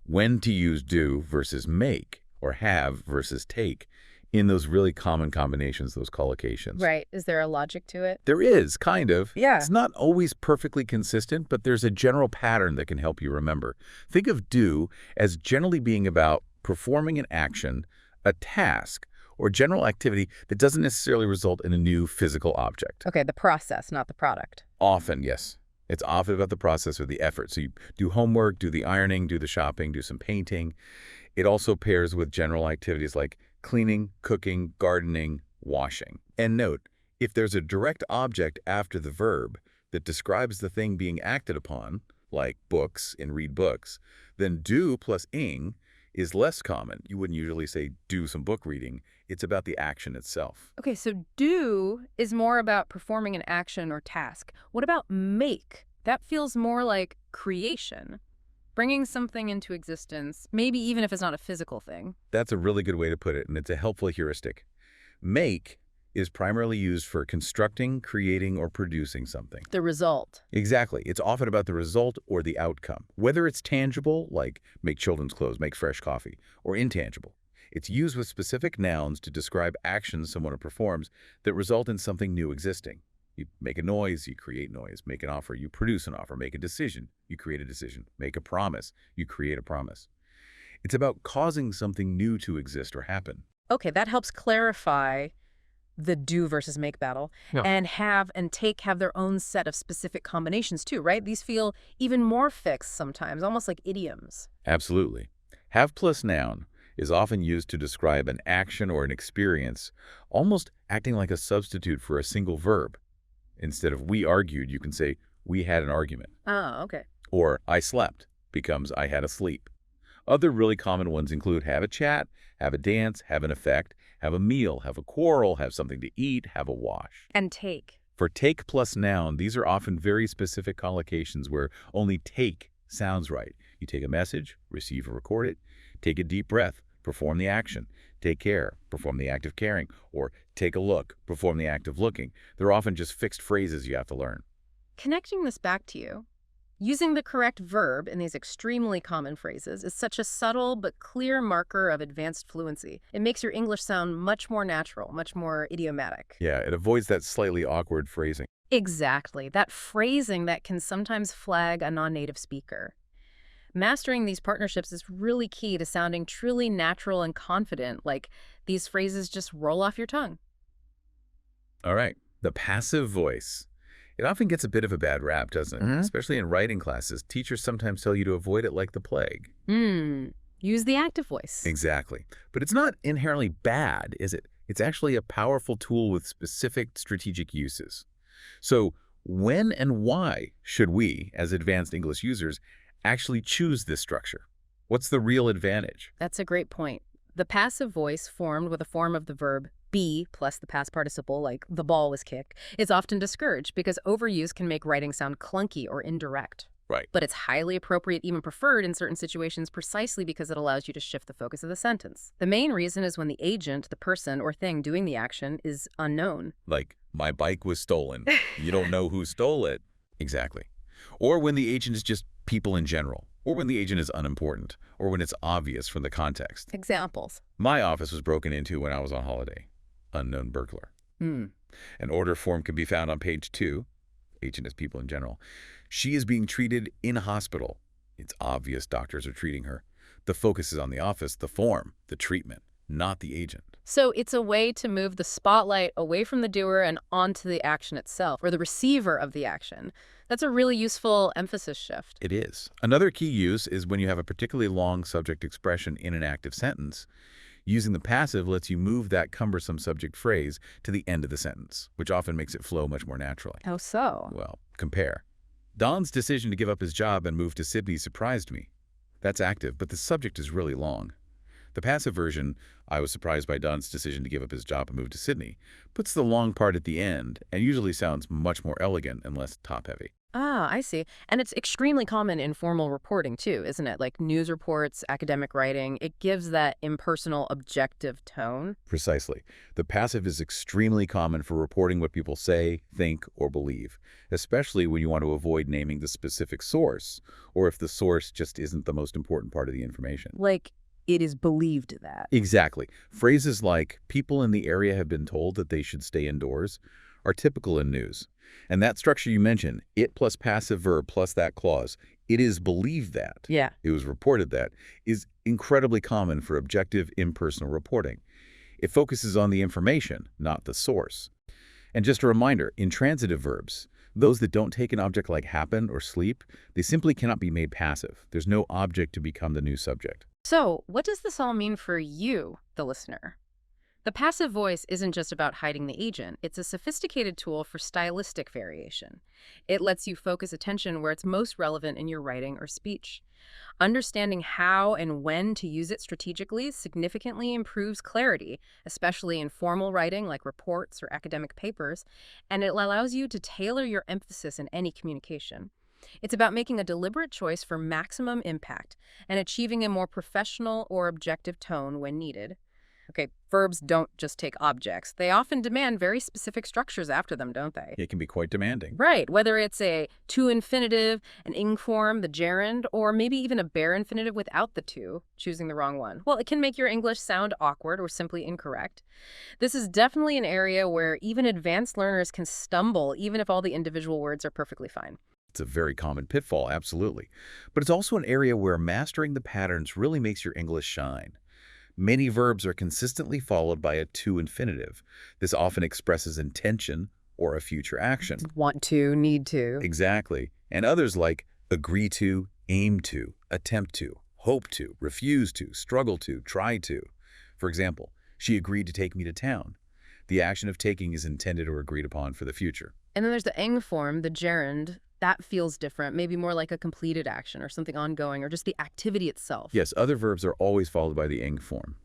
When to use do versus make, or have versus take, in those really common combinations, those collocations. Right. Is there a logic to it? There is, kind of. Yeah. It's not always perfectly consistent, but there's a general pattern that can help you remember. Think of do as generally being about performing an action, a task, or general activity that doesn't necessarily result in a new physical object. Okay, the process, not the product. Often, yes. It's often about the process or the effort. So you do homework, do the ironing, do the shopping, do some painting. It also pairs with general activities like cleaning, cooking, gardening, washing. And note, if there's a direct object after the verb that describes the thing being acted upon, like books and read books, then do plus ing is less common. You wouldn't usually say do some book reading. It's about the action itself. Okay, so do is more about performing an action or task. What about make? That feels more like creation, bringing something into existence, maybe even if it's not a physical thing. That's a really good way to put it, and it's a helpful heuristic. Make is primarily used for constructing, creating, or producing something. The result. Exactly. It's often about the result or the outcome, whether it's tangible, like make children's clothes, make fresh coffee, or intangible. It's used with specific nouns to describe actions someone performs that result in something new existing. You make a noise, you create noise. Make an offer, you produce an offer. Make a decision, you create a decision. Make a promise, you create a promise. It's about causing something new to exist or happen. Okay, that helps clarify the do versus make battle. Yeah. And have and take have their own set of specific combinations too, right? These feel even more fixed sometimes, almost like idioms. Absolutely. Have plus noun is often used to describe an action or an experience, almost acting like a substitute for a single verb. Instead of we argued, you can say we had an argument. Oh, okay. Or I slept becomes I had a sleep. Other really common ones include have a chat, have a dance, have an effect, have a meal, have a quarrel, have something to eat, have a wash. And take. For take plus noun, these are often very specific collocations where only take sounds right. You take a message, receive or record it, take a deep breath, perform the action, take care, perform the act of caring, or take a look, perform the act of looking. They're often just fixed phrases you have to learn. Connecting this back to you, using the correct verb in these extremely common phrases is such a subtle but clear marker of advanced fluency. It makes your English sound much more natural, much more idiomatic. Yeah, it avoids that slightly awkward phrasing. Exactly, that phrasing that can sometimes flag a non-native speaker. Mastering these partnerships is really key to sounding truly natural and confident, like these phrases just roll off your tongue. All right, the passive voice. It often gets a bit of a bad rap, doesn't it? Especially in writing classes. Teachers sometimes tell you to avoid it like the plague. Use the active voice. Exactly. But it's not inherently bad, is it? It's actually a powerful tool with specific strategic uses. So When and why should we, as advanced English users, actually choose this structure? What's the real advantage? That's a great point. The passive voice formed with a form of the verb be plus the past participle, like the ball was kicked, is often discouraged because overuse can make writing sound clunky or indirect. Right. But it's highly appropriate, even preferred in certain situations precisely because it allows you to shift the focus of the sentence. The main reason is when the agent, the person or thing doing the action, is unknown. Like, my bike was stolen. You don't know who stole it. Exactly. Or when the agent is just people in general. Or when the agent is unimportant. Or when it's obvious from the context. Examples. My office was broken into when I was on holiday. Unknown burglar. An order form can be found on page 2. Agent is people in general. She is being treated in hospital. It's obvious doctors are treating her. The focus is on the office, the form, the treatment, not the agent. So it's a way to move the spotlight away from the doer and onto the action itself, or the receiver of the action. That's a really useful emphasis shift. It is. Another key use is when you have a particularly long subject expression in an active sentence. Using the passive lets you move that cumbersome subject phrase to the end of the sentence, which often makes it flow much more naturally. How so? Well, compare. Don's decision to give up his job and move to Sydney surprised me. That's active, but the subject is really long. The passive version, I was surprised by Don's decision to give up his job and move to Sydney, puts the long part at the end and usually sounds much more elegant and less top-heavy. Ah, I see. And it's extremely common in formal reporting too, isn't it? Like news reports, academic writing. It gives that impersonal, objective tone. Precisely. The passive is extremely common for reporting what people say, think, or believe, especially when you want to avoid naming the specific source, or if the source just isn't the most important part of the information. Like, it is believed that. Exactly. Phrases like, people in the area have been told that they should stay indoors, are typical in news. And that structure you mentioned, it plus passive verb plus that clause, it is believed that, Yeah. it was reported that, is incredibly common for objective, impersonal reporting. It focuses on the information, not the source. And just a reminder, intransitive verbs, those that don't take an object like happen or sleep, they simply cannot be made passive. There's no object to become the new subject. So, what does this all mean for you, the listener? The passive voice isn't just about hiding the agent. It's a sophisticated tool for stylistic variation. It lets you focus attention where it's most relevant in your writing or speech. Understanding how and when to use it strategically significantly improves clarity, especially in formal writing like reports or academic papers, and it allows you to tailor your emphasis in any communication. It's about making a deliberate choice for maximum impact and achieving a more professional or objective tone when needed. Okay, verbs don't just take objects. They often demand very specific structures after them, don't they? It can be quite demanding. Right, whether it's a to infinitive, an ing form, the gerund, or maybe even a bare infinitive without the to, choosing the wrong one. Well, it can make your English sound awkward or simply incorrect. This is definitely an area where even advanced learners can stumble, even if all the individual words are perfectly fine. It's a very common pitfall, absolutely. But it's also an area where mastering the patterns really makes your English shine. Many verbs are consistently followed by a to infinitive. This often expresses intention or a future action. Want to, need to. Exactly. And others like agree to, aim to, attempt to, hope to, refuse to, struggle to, try to. For example, she agreed to take me to town. The action of taking is intended or agreed upon for the future. And then there's the ing form, the gerund. That feels different, maybe more like a completed action or something ongoing or just the activity itself. Yes, other verbs are always followed by the ing form.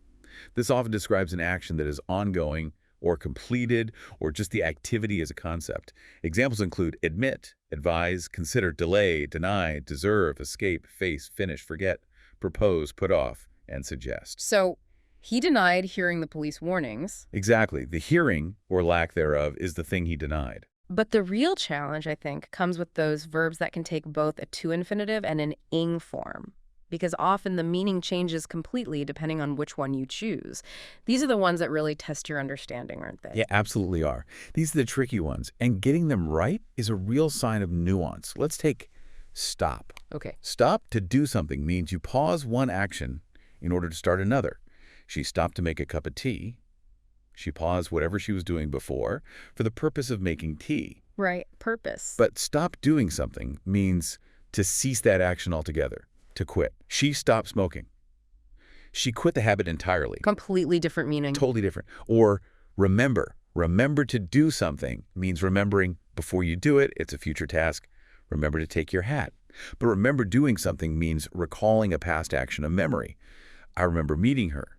This often describes an action that is ongoing or completed or just the activity as a concept. Examples include admit, advise, consider, delay, deny, deserve, escape, face, finish, forget, propose, put off, and suggest. So he denied hearing the police warnings. Exactly. The hearing, or lack thereof, is the thing he denied. But the real challenge, I think, comes with those verbs that can take both a to infinitive and an ing form, because often the meaning changes completely depending on which one you choose. These are the ones that really test your understanding, aren't they? Yeah, absolutely are. These are the tricky ones, and getting them right is a real sign of nuance. Let's take stop. Okay. Stop to do something means you pause one action in order to start another. She stopped to make a cup of tea. She paused whatever she was doing before for the purpose of making tea. Right, purpose. But stop doing something means to cease that action altogether, to quit. She stopped smoking. She quit the habit entirely. Completely different meaning. Totally different. Or remember. Remember to do something means remembering Before you do it, it's a future task. Remember to take your hat. But remember doing something means recalling a past action of memory. I remember meeting her.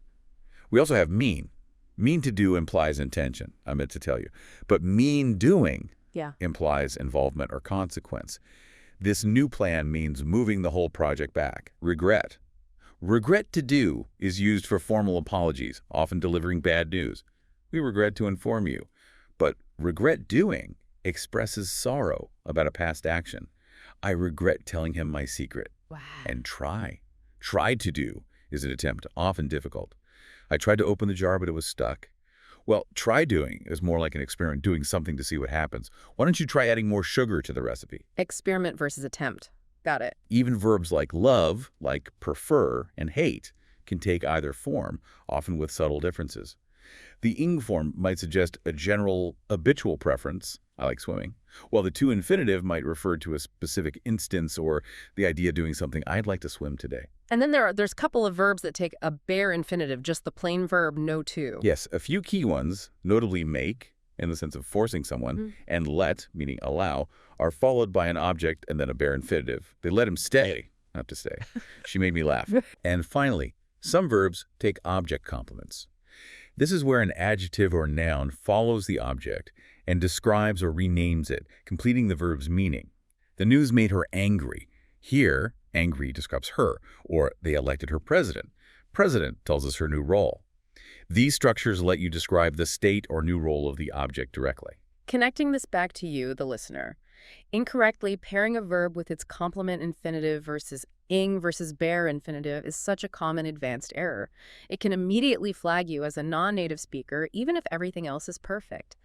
We also have mean. Mean to do implies intention, I meant to tell you. But mean doing implies involvement or consequence. This new plan means moving the whole project back. Regret. Regret to do is used for formal apologies, often delivering bad news. We regret to inform you. But regret doing expresses sorrow about a past action. I regret telling him my secret. Wow. And try. Try to do is an attempt, often difficult. I tried to open the jar, but it was stuck. Well, try doing is more like an experiment, doing something to see what happens. Why don't you try adding more sugar to the recipe? Experiment versus attempt. Got it. Even verbs like love, like prefer, and hate can take either form, often with subtle differences. The ing form might suggest a general habitual preference, I like swimming, while the to infinitive might refer to a specific instance or the idea of doing something, I'd like to swim today. And then there's a couple of verbs that take a bare infinitive, just the plain verb, no to. Yes, a few key ones, notably make, in the sense of forcing someone, and let, meaning allow, are followed by an object and then a bare infinitive. They let him stay, not to stay. She made me laugh. And finally, some verbs take object complements. This is where an adjective or noun follows the object and describes or renames it, completing the verb's meaning. The news made her angry. Here, angry describes her, or they elected her president. President tells us her new role. These structures let you describe the state or new role of the object directly. Connecting this back to you, the listener, incorrectly pairing a verb with its complement infinitive versus ing versus bare infinitive is such a common advanced error. It can immediately flag you as a non-native speaker, even if everything else is perfect.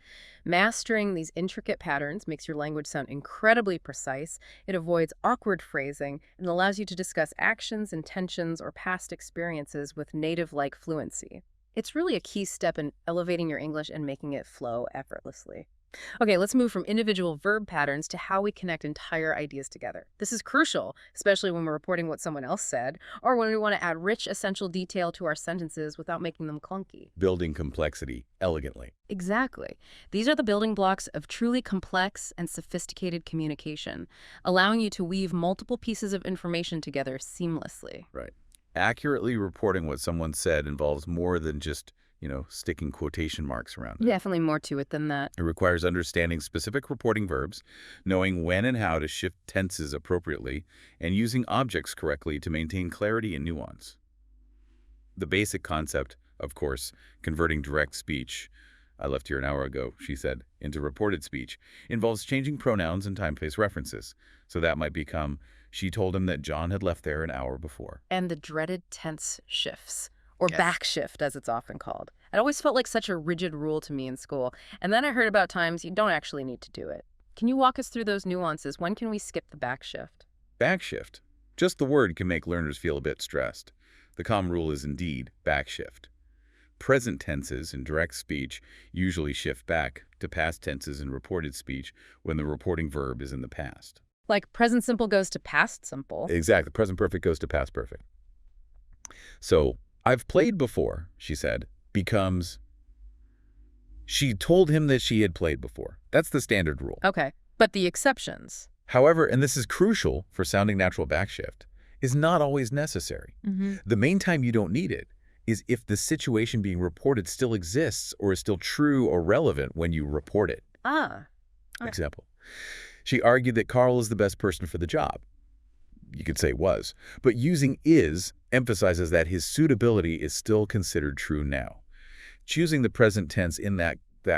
Mastering these intricate patterns makes your language sound incredibly precise. It avoids awkward phrasing and allows you to discuss actions, intentions, or past experiences with native-like fluency. It's really a key step in elevating your English and making it flow effortlessly. Okay, let's move from individual verb patterns to how we connect entire ideas together. This is crucial, especially when we're reporting what someone else said, or when we want to add rich, essential detail to our sentences without making them clunky. Building complexity elegantly. Exactly. These are the building blocks of truly complex and sophisticated communication, allowing you to weave multiple pieces of information together seamlessly. Right. Accurately reporting what someone said involves more than just sticking quotation marks around it. Definitely more to it than that. It requires understanding specific reporting verbs, knowing when and how to shift tenses appropriately, and using objects correctly to maintain clarity and nuance. The basic concept, of course, converting direct speech, I left here an hour ago, she said, into reported speech, involves changing pronouns and time-place references. So that might become, she told him that John had left there an hour before. And the dreaded tense shifts. Or Yes. backshift, as it's often called. It always felt like such a rigid rule to me in school, and then I heard about times you don't actually need to do it. Can you walk us through those nuances? When can we skip the backshift? Backshift. Just the word can make learners feel a bit stressed. The common rule is indeed backshift. Present tenses in direct speech usually shift back to past tenses in reported speech when the reporting verb is in the past. Like present simple goes to past simple. Exactly. Present perfect goes to past perfect. So, I've played before, she said, becomes she told him that she had played before. That's the standard rule. Okay, but the exceptions. However, and this is crucial for sounding natural backshift, is not always necessary. The main time you don't need it is if the situation being reported still exists or is still true or relevant when you report it. Ah. Example. She argued that Carl is the best person for the job. You could say was, but using is emphasizes that his suitability is still considered true now. Choosing the present tense in that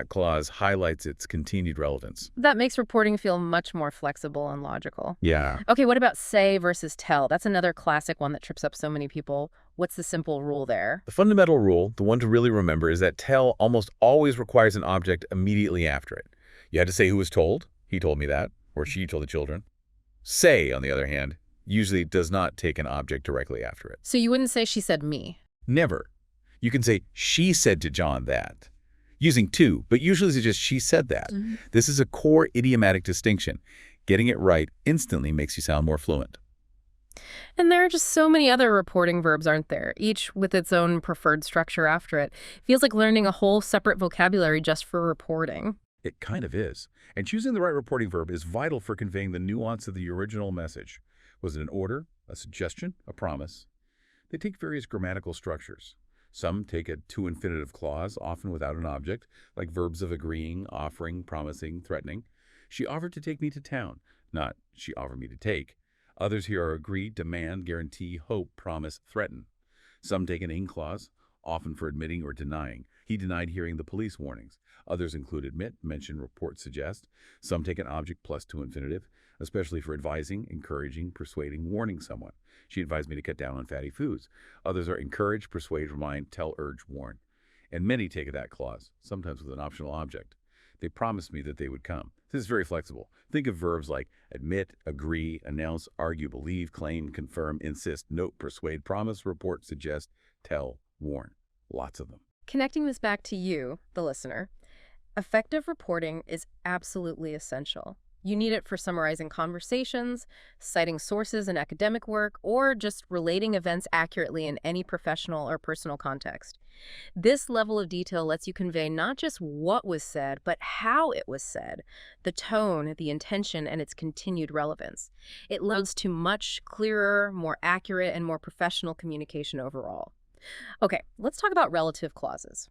clause highlights its continued relevance. That makes reporting feel much more flexible and logical. Yeah. Okay, what about say versus tell? That's another classic one that trips up so many people. What's the simple rule there? The fundamental rule, the one to really remember, is that tell almost always requires an object immediately after it. You had to say who was told. He told me that. Or she told the children. Say, on the other hand, usually does not take an object directly after it. So you wouldn't say she said me? Never. You can say she said to John that. Using to, but usually it's just she said that. This is a core idiomatic distinction. Getting it right instantly makes you sound more fluent. And there are just so many other reporting verbs, aren't there? Each with its own preferred structure after it. Feels like learning a whole separate vocabulary just for reporting. It kind of is. And choosing the right reporting verb is vital for conveying the nuance of the original message. Was it an order, a suggestion, a promise? They take various grammatical structures. Some take a to-infinitive clause, often without an object, like verbs of agreeing, offering, promising, threatening. She offered to take me to town, not she offered me to take. Others here are agree, demand, guarantee, hope, promise, threaten. Some take an ing clause, often for admitting or denying. He denied hearing the police warnings. Others include admit, mention, report, suggest. Some take an object plus to infinitive, especially for advising, encouraging, persuading, warning someone. She advised me to cut down on fatty foods. Others are encourage, persuade, remind, tell, urge, warn. And many take that clause, sometimes with an optional object. They promised me that they would come. This is very flexible. Think of verbs like admit, agree, announce, argue, believe, claim, confirm, insist, note, persuade, promise, report, suggest, tell, warn. Lots of them. Connecting this back to you, the listener, effective reporting is absolutely essential. You need it for summarizing conversations, citing sources in academic work, or just relating events accurately in any professional or personal context. This level of detail lets you convey not just what was said, but how it was said, the tone, the intention, and its continued relevance. It leads to much clearer, more accurate, and more professional communication overall. Okay, let's talk about relative clauses.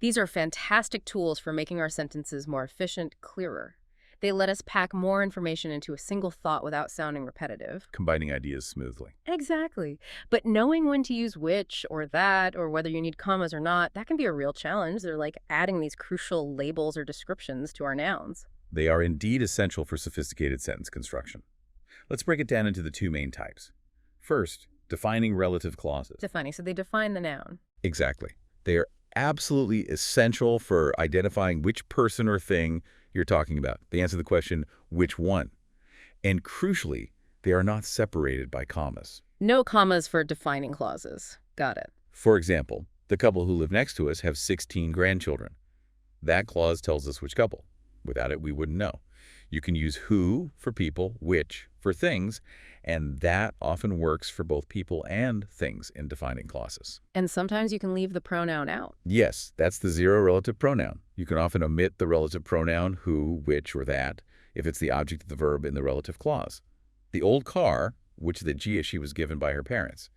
These are fantastic tools for making our sentences more efficient, clearer. They let us pack more information into a single thought without sounding repetitive. Combining ideas smoothly. Exactly. But knowing when to use which or that, or whether you need commas or not, that can be a real challenge. They're like adding these crucial labels or descriptions to our nouns. They are indeed essential for sophisticated sentence construction. Let's break it down into the two main types. First, defining relative clauses. Defining. So they define the noun. Exactly. They are absolutely essential for identifying which person or thing you're talking about. They answer the question, which one? And crucially, they are not separated by commas. No commas for defining clauses. Got it. For example, the couple who live next to us have 16 grandchildren. That clause tells us which couple. Without it, we wouldn't know. You can use who for people, which for things, and that often works for both people and things in defining clauses. And sometimes you can leave the pronoun out. Yes, that's the zero relative pronoun. You can often omit the relative pronoun who, which, or that if it's the object of the verb in the relative clause. The old car, which the Gia she was given by her parents.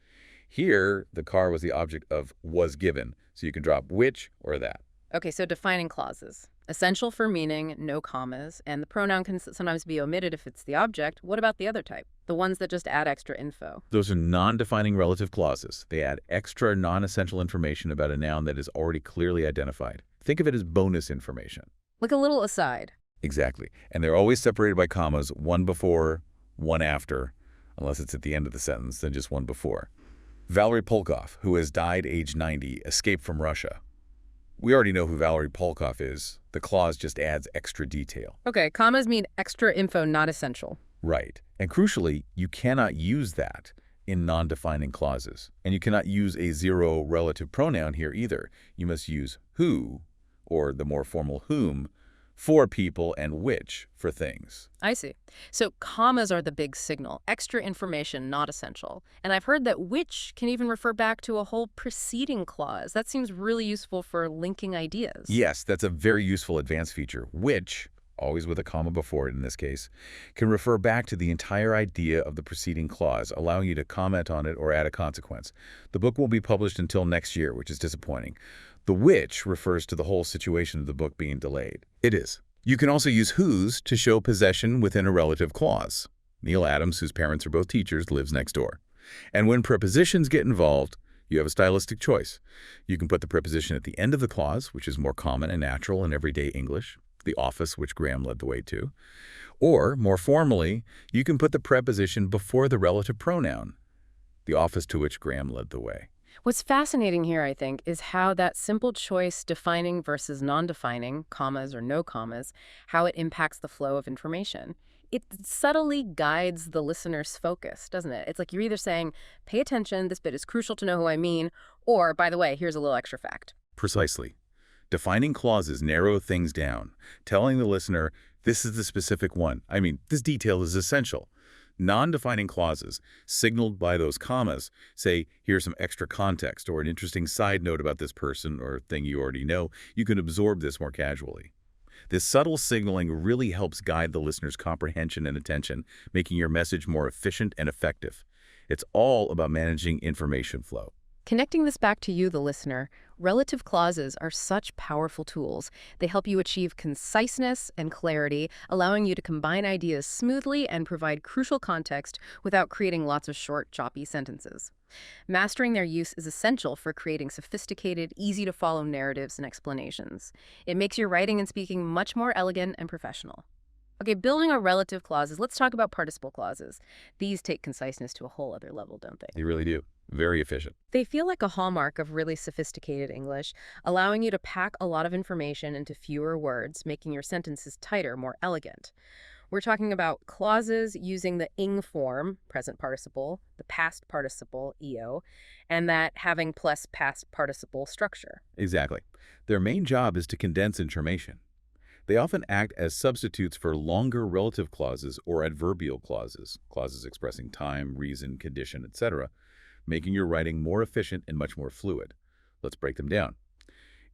Here, the car was the object of was given, so you can drop which or that. Okay, so defining clauses. Essential for meaning, no commas, and the pronoun can sometimes be omitted if it's the object. What about the other type? The ones that just add extra info. Those are non-defining relative clauses. They add extra non-essential information about a noun that is already clearly identified. Think of it as bonus information. Like a little aside. Exactly. And they're always separated by commas, one before, one after, unless it's at the end of the sentence, then just one before. Valery Polkov, who has died age 90, escaped from Russia. We already know who Valery Polkov is. The clause just adds extra detail. Okay, commas mean extra info, not essential. Right. And crucially, you cannot use that in non-defining clauses. And you cannot use a zero relative pronoun here either. You must use who, or the more formal whom, for people and which for things. I see. So commas are the big signal. Extra information, not essential. And I've heard that which can even refer back to a whole preceding clause. That seems really useful for linking ideas. Yes, that's a very useful advanced feature. Which, always with a comma before it in this case, can refer back to the entire idea of the preceding clause, allowing you to comment on it or add a consequence. The book won't be published until next year, which is disappointing. The which refers to the whole situation of the book being delayed. It is. You can also use whose to show possession within a relative clause. Neil Adams, whose parents are both teachers, lives next door. And when prepositions get involved, you have a stylistic choice. You can put the preposition at the end of the clause, which is more common and natural in everyday English, the office, which Graham led the way to. Or, more formally, you can put the preposition before the relative pronoun, the office to which Graham led the way. What's fascinating here, I think, is how that simple choice, defining versus non-defining, commas or no commas, how it impacts the flow of information. It subtly guides the listener's focus, doesn't it? It's like you're either saying, pay attention, this bit is crucial to know who I mean, or, by the way, here's a little extra fact. Precisely. Defining clauses narrow things down, telling the listener, this is the specific one. I mean, this detail is essential. Non-defining clauses, signaled by those commas, say, here's some extra context or an interesting side note about this person or thing you already know. You can absorb this more casually. This subtle signaling really helps guide the listener's comprehension and attention, making your message more efficient and effective. It's all about managing information flow. Connecting this back to you, the listener, relative clauses are such powerful tools. They help you achieve conciseness and clarity, allowing you to combine ideas smoothly and provide crucial context without creating lots of short, choppy sentences. Mastering their use is essential for creating sophisticated, easy-to-follow narratives and explanations. It makes your writing and speaking much more elegant and professional. Okay, building on relative clauses, let's talk about participle clauses. These take conciseness to a whole other level, don't they? They really do. Very efficient. They feel like a hallmark of really sophisticated English, allowing you to pack a lot of information into fewer words, making your sentences tighter, more elegant. We're talking about clauses using the ing form, present participle, the past participle, eo, and that having plus past participle structure. Exactly. Their main job is to condense information. They often act as substitutes for longer relative clauses or adverbial clauses, clauses expressing time, reason, condition, etc., making your writing more efficient and much more fluid. Let's break them down.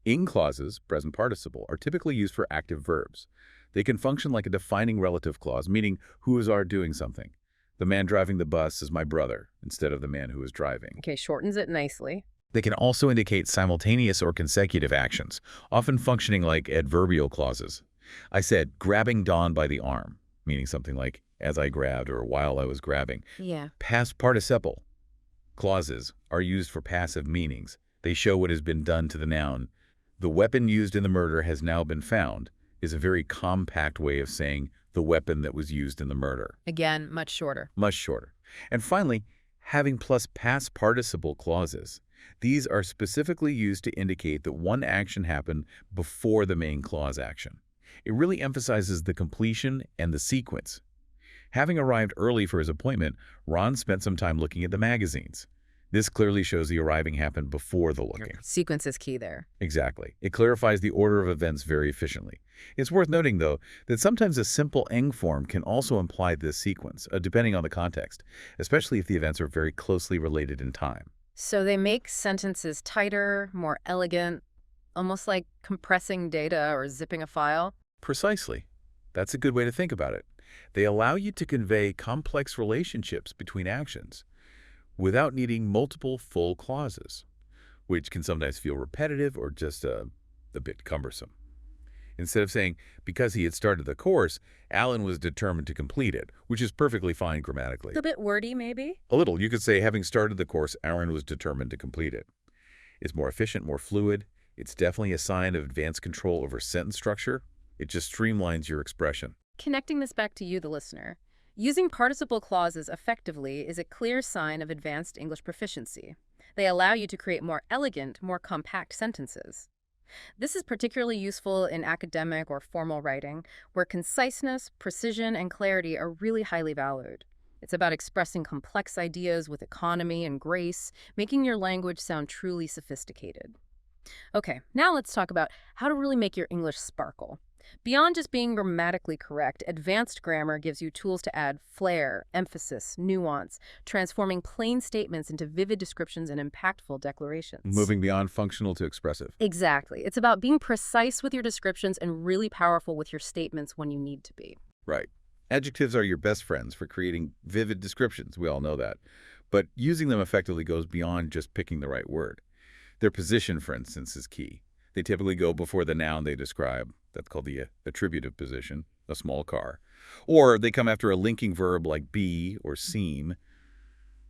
Ing clauses, present participle, are typically used for active verbs. They can function like a defining relative clause, meaning who is doing something. The man driving the bus is my brother, instead of the man who is driving. Okay, shortens it nicely. They can also indicate simultaneous or consecutive actions, often functioning like adverbial clauses. I said, grabbing Dawn by the arm, meaning something like as I grabbed or while I was grabbing. Yeah. Past participle clauses are used for passive meanings. They show what has been done to the noun. The weapon used in the murder has now been found is a very compact way of saying the weapon that was used in the murder. Again, much shorter. Much shorter. And finally, having plus past participle clauses. These are specifically used to indicate that one action happened before the main clause action. It really emphasizes the completion and the sequence. Having arrived early for his appointment, Ron spent some time looking at the magazines. This clearly shows the arriving happened before the looking. Sequence is key there. Exactly. It clarifies the order of events very efficiently. It's worth noting, though, that sometimes a simple ing form can also imply this sequence, depending on the context, especially if the events are very closely related in time. So they make sentences tighter, more elegant, almost like compressing data or zipping a file. Precisely. That's a good way to think about it. They allow you to convey complex relationships between actions without needing multiple full clauses, which can sometimes feel repetitive or just a bit cumbersome. Instead of saying, because he had started the course, Alan was determined to complete it, which is perfectly fine grammatically. A bit wordy, maybe? A little. You could say, having started the course, Aaron was determined to complete it. It's more efficient, more fluid. It's definitely a sign of advanced control over sentence structure. It just streamlines your expression. Connecting this back to you, the listener. Using participle clauses effectively is a clear sign of advanced English proficiency. They allow you to create more elegant, more compact sentences. This is particularly useful in academic or formal writing, where conciseness, precision, and clarity are really highly valued. It's about expressing complex ideas with economy and grace, making your language sound truly sophisticated. Okay, now let's talk about how to really make your English sparkle. Beyond just being grammatically correct, advanced grammar gives you tools to add flair, emphasis, nuance, transforming plain statements into vivid descriptions and impactful declarations. Moving beyond functional to expressive. Exactly. It's about being precise with your descriptions and really powerful with your statements when you need to be. Right. Adjectives are your best friends for creating vivid descriptions. We all know that. But using them effectively goes beyond just picking the right word. Their position, for instance, is key. They typically go before the noun they describe. That's called the attributive position, a small car. Or they come after a linking verb like be or seem.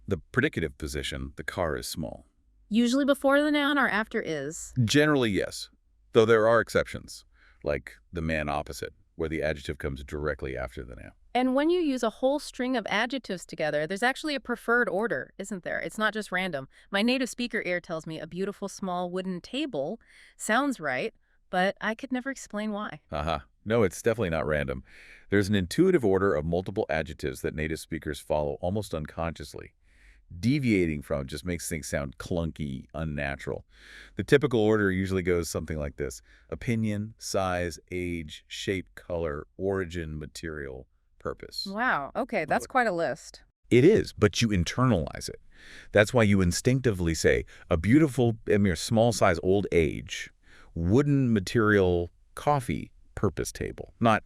The predicative position, the car is small. Usually before the noun or after is. Generally, yes. Though there are exceptions, like the man opposite, where the adjective comes directly after the noun. And when you use a whole string of adjectives together, there's actually a preferred order, isn't there? It's not just random. My native speaker ear tells me a beautiful small wooden table sounds right, but I could never explain why. No, it's definitely not random. There's an intuitive order of multiple adjectives that native speakers follow almost unconsciously. Deviating from just makes things sound clunky, unnatural. The typical order usually goes something like this: opinion, size, age, shape, color, origin, material, purpose. Wow, okay, that's quite a list. It is, but you internalize it. That's why you instinctively say, a beautiful, small size old age, wooden material, coffee, purpose table, not,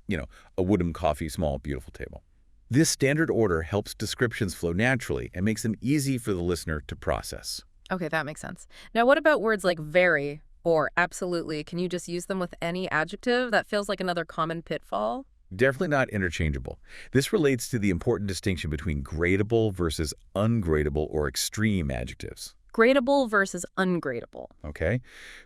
a wooden coffee, small, beautiful table. This standard order helps descriptions flow naturally and makes them easy for the listener to process. Okay, that makes sense. Now, what about words like very or absolutely? Can you just use them with any adjective? That feels like another common pitfall. Definitely not interchangeable. This relates to the important distinction between gradable versus ungradable or extreme adjectives. Gradable versus ungradable. Okay?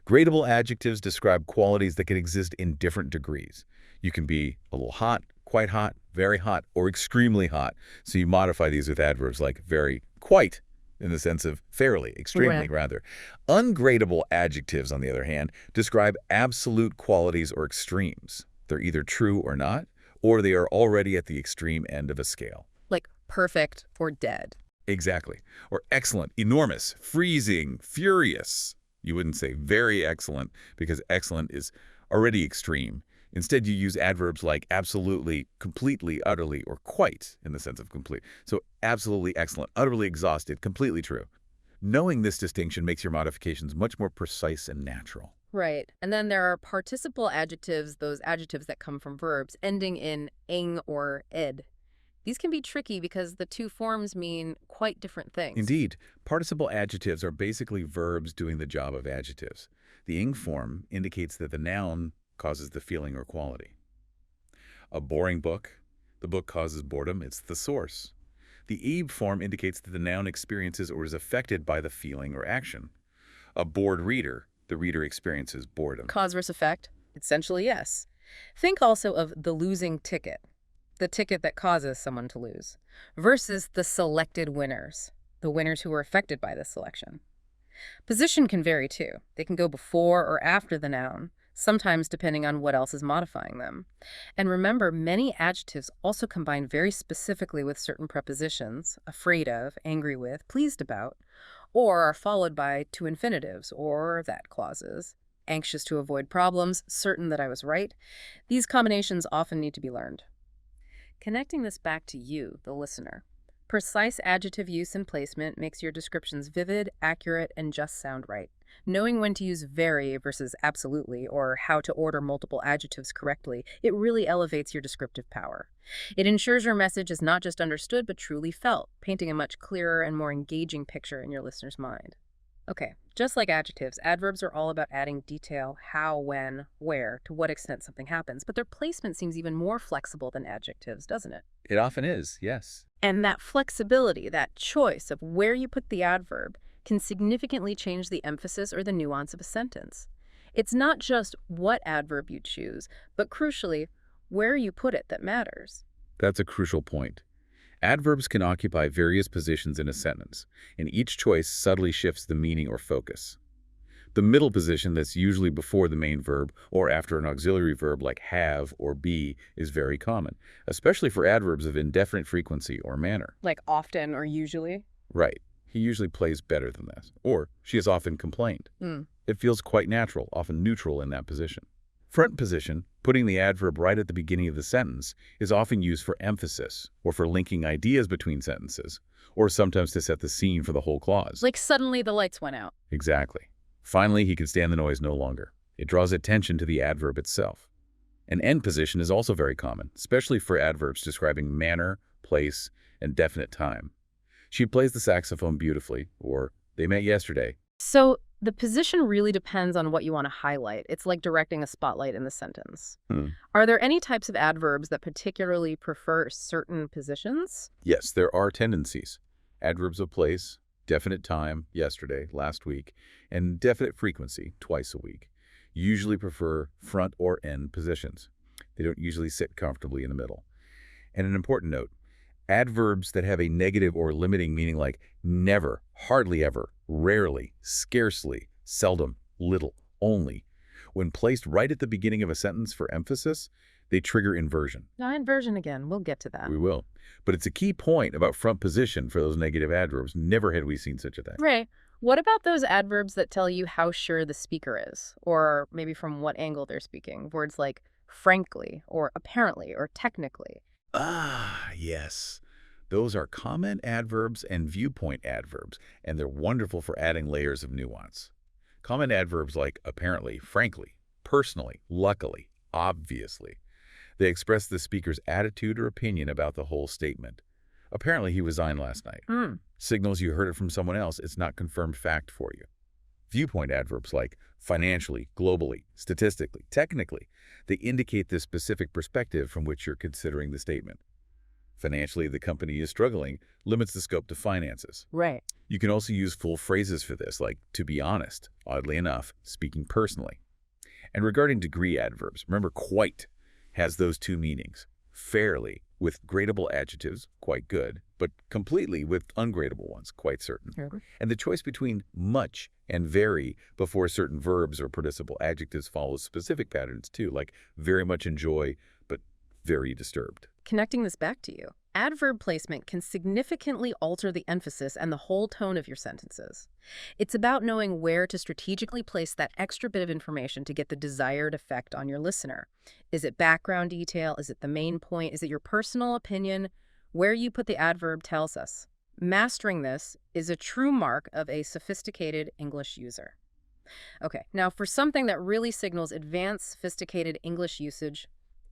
Gradable adjectives describe qualities that can exist in different degrees. You can be a little hot, quite hot, very hot, or extremely hot. So you modify these with adverbs like very, quite, in the sense of fairly, extremely, Right. rather. Ungradable adjectives, on the other hand, describe absolute qualities or extremes. They're either true or not, or they are already at the extreme end of a scale. Like perfect or dead. Exactly. Or excellent, enormous, freezing, furious. You wouldn't say very excellent because excellent is already extreme. Instead, you use adverbs like absolutely, completely, utterly, or quite in the sense of complete. So absolutely excellent, utterly exhausted, completely true. Knowing this distinction makes your modifications much more precise and natural. Right. And then there are participle adjectives, those adjectives that come from verbs, ending in ing or ed. These can be tricky because the two forms mean quite different things. Indeed, participle adjectives are basically verbs doing the job of adjectives. The ing form indicates that the noun causes the feeling or quality. A boring book, the book causes boredom, it's the source. The ebe form indicates that the noun experiences or is affected by the feeling or action. A bored reader, the reader experiences boredom. Cause versus effect? Essentially, yes. Think also of the losing ticket, the ticket that causes someone to lose, versus the selected winners, the winners who were affected by this selection. Position can vary too. They can go before or after the noun, sometimes depending on what else is modifying them. And remember, many adjectives also combine very specifically with certain prepositions, afraid of, angry with, pleased about, or are followed by to infinitives or that clauses, anxious to avoid problems, certain that I was right. These combinations often need to be learned. Connecting this back to you, the listener. Precise adjective use and placement makes your descriptions vivid, accurate, and just sound right. Knowing when to use very versus absolutely, or how to order multiple adjectives correctly, it really elevates your descriptive power. It ensures your message is not just understood, but truly felt, painting a much clearer and more engaging picture in your listener's mind. Okay, just like adjectives, adverbs are all about adding detail, how, when, where, to what extent something happens, but their placement seems even more flexible than adjectives, doesn't it? It often is, yes. And that flexibility, that choice of where you put the adverb, can significantly change the emphasis or the nuance of a sentence. It's not just what adverb you choose, but crucially, where you put it that matters. That's a crucial point. Adverbs can occupy various positions in a sentence, and each choice subtly shifts the meaning or focus. The middle position that's usually before the main verb or after an auxiliary verb like have or be is very common, especially for adverbs of indefinite frequency or manner. Like often or usually? Right. He usually plays better than this. Or she has often complained. It feels quite natural, often neutral in that position. Front position, putting the adverb right at the beginning of the sentence, is often used for emphasis or for linking ideas between sentences, or sometimes to set the scene for the whole clause. Like suddenly the lights went out. Exactly. Finally, he can stand the noise no longer. It draws attention to the adverb itself. An end position is also very common, especially for adverbs describing manner, place, and definite time. She plays the saxophone beautifully, or they met yesterday. So the position really depends on what you want to highlight. It's like directing a spotlight in the sentence. Are there any types of adverbs that particularly prefer certain positions? Yes, there are tendencies. Adverbs of place, definite time, yesterday, last week, and definite frequency, twice a week, usually prefer front or end positions. They don't usually sit comfortably in the middle. And an important note, adverbs that have a negative or limiting meaning like never, hardly ever, rarely, scarcely, seldom, little, only, when placed right at the beginning of a sentence for emphasis, they trigger inversion. Now, inversion again. We'll get to that. We will. But it's a key point about front position for those negative adverbs. Never had we seen such a thing. Ray, what about those adverbs that tell you how sure the speaker is, or maybe from what angle they're speaking? Words like frankly, or apparently, or technically. Ah, yes. Those are comment adverbs and viewpoint adverbs, and they're wonderful for adding layers of nuance. Comment adverbs like apparently, frankly, personally, luckily, obviously. They express the speaker's attitude or opinion about the whole statement. Apparently, he resigned last night. Signals you heard it from someone else. It's not confirmed fact for you. Viewpoint adverbs like financially, globally, statistically, technically, they indicate the specific perspective from which you're considering the statement. Financially, the company is struggling, limits the scope to finances. Right. You can also use full phrases for this, like to be honest, oddly enough, speaking personally. And regarding degree adverbs, remember quite has those two meanings. Fairly, with gradable adjectives, quite good, but completely with ungradable ones, quite certain. And the choice between much and very before certain verbs or participle adjectives follows specific patterns too, like very much enjoy, but very disturbed. Connecting this back to you, adverb placement can significantly alter the emphasis and the whole tone of your sentences. It's about knowing where to strategically place that extra bit of information to get the desired effect on your listener. Is it background detail? Is it the main point? Is it your personal opinion? Where you put the adverb tells us. Mastering this is a true mark of a sophisticated English user. Okay, now for something that really signals advanced, sophisticated English usage,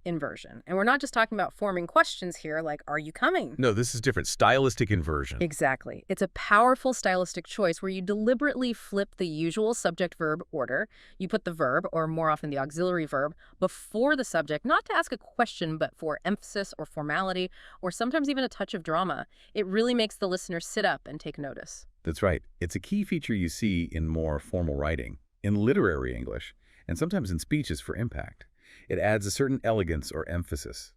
inversion. And we're not just talking about forming questions here like, are you coming? No, this is different. Stylistic inversion. Exactly. It's a powerful stylistic choice where you deliberately flip the usual subject-verb order. You put the verb, or more often the auxiliary verb, before the subject, not to ask a question, but for emphasis or formality, or sometimes even a touch of drama. It really makes the listener sit up and take notice. That's right. It's a key feature you see in more formal writing, in literary English, and sometimes in speeches for impact. It adds a certain elegance or emphasis.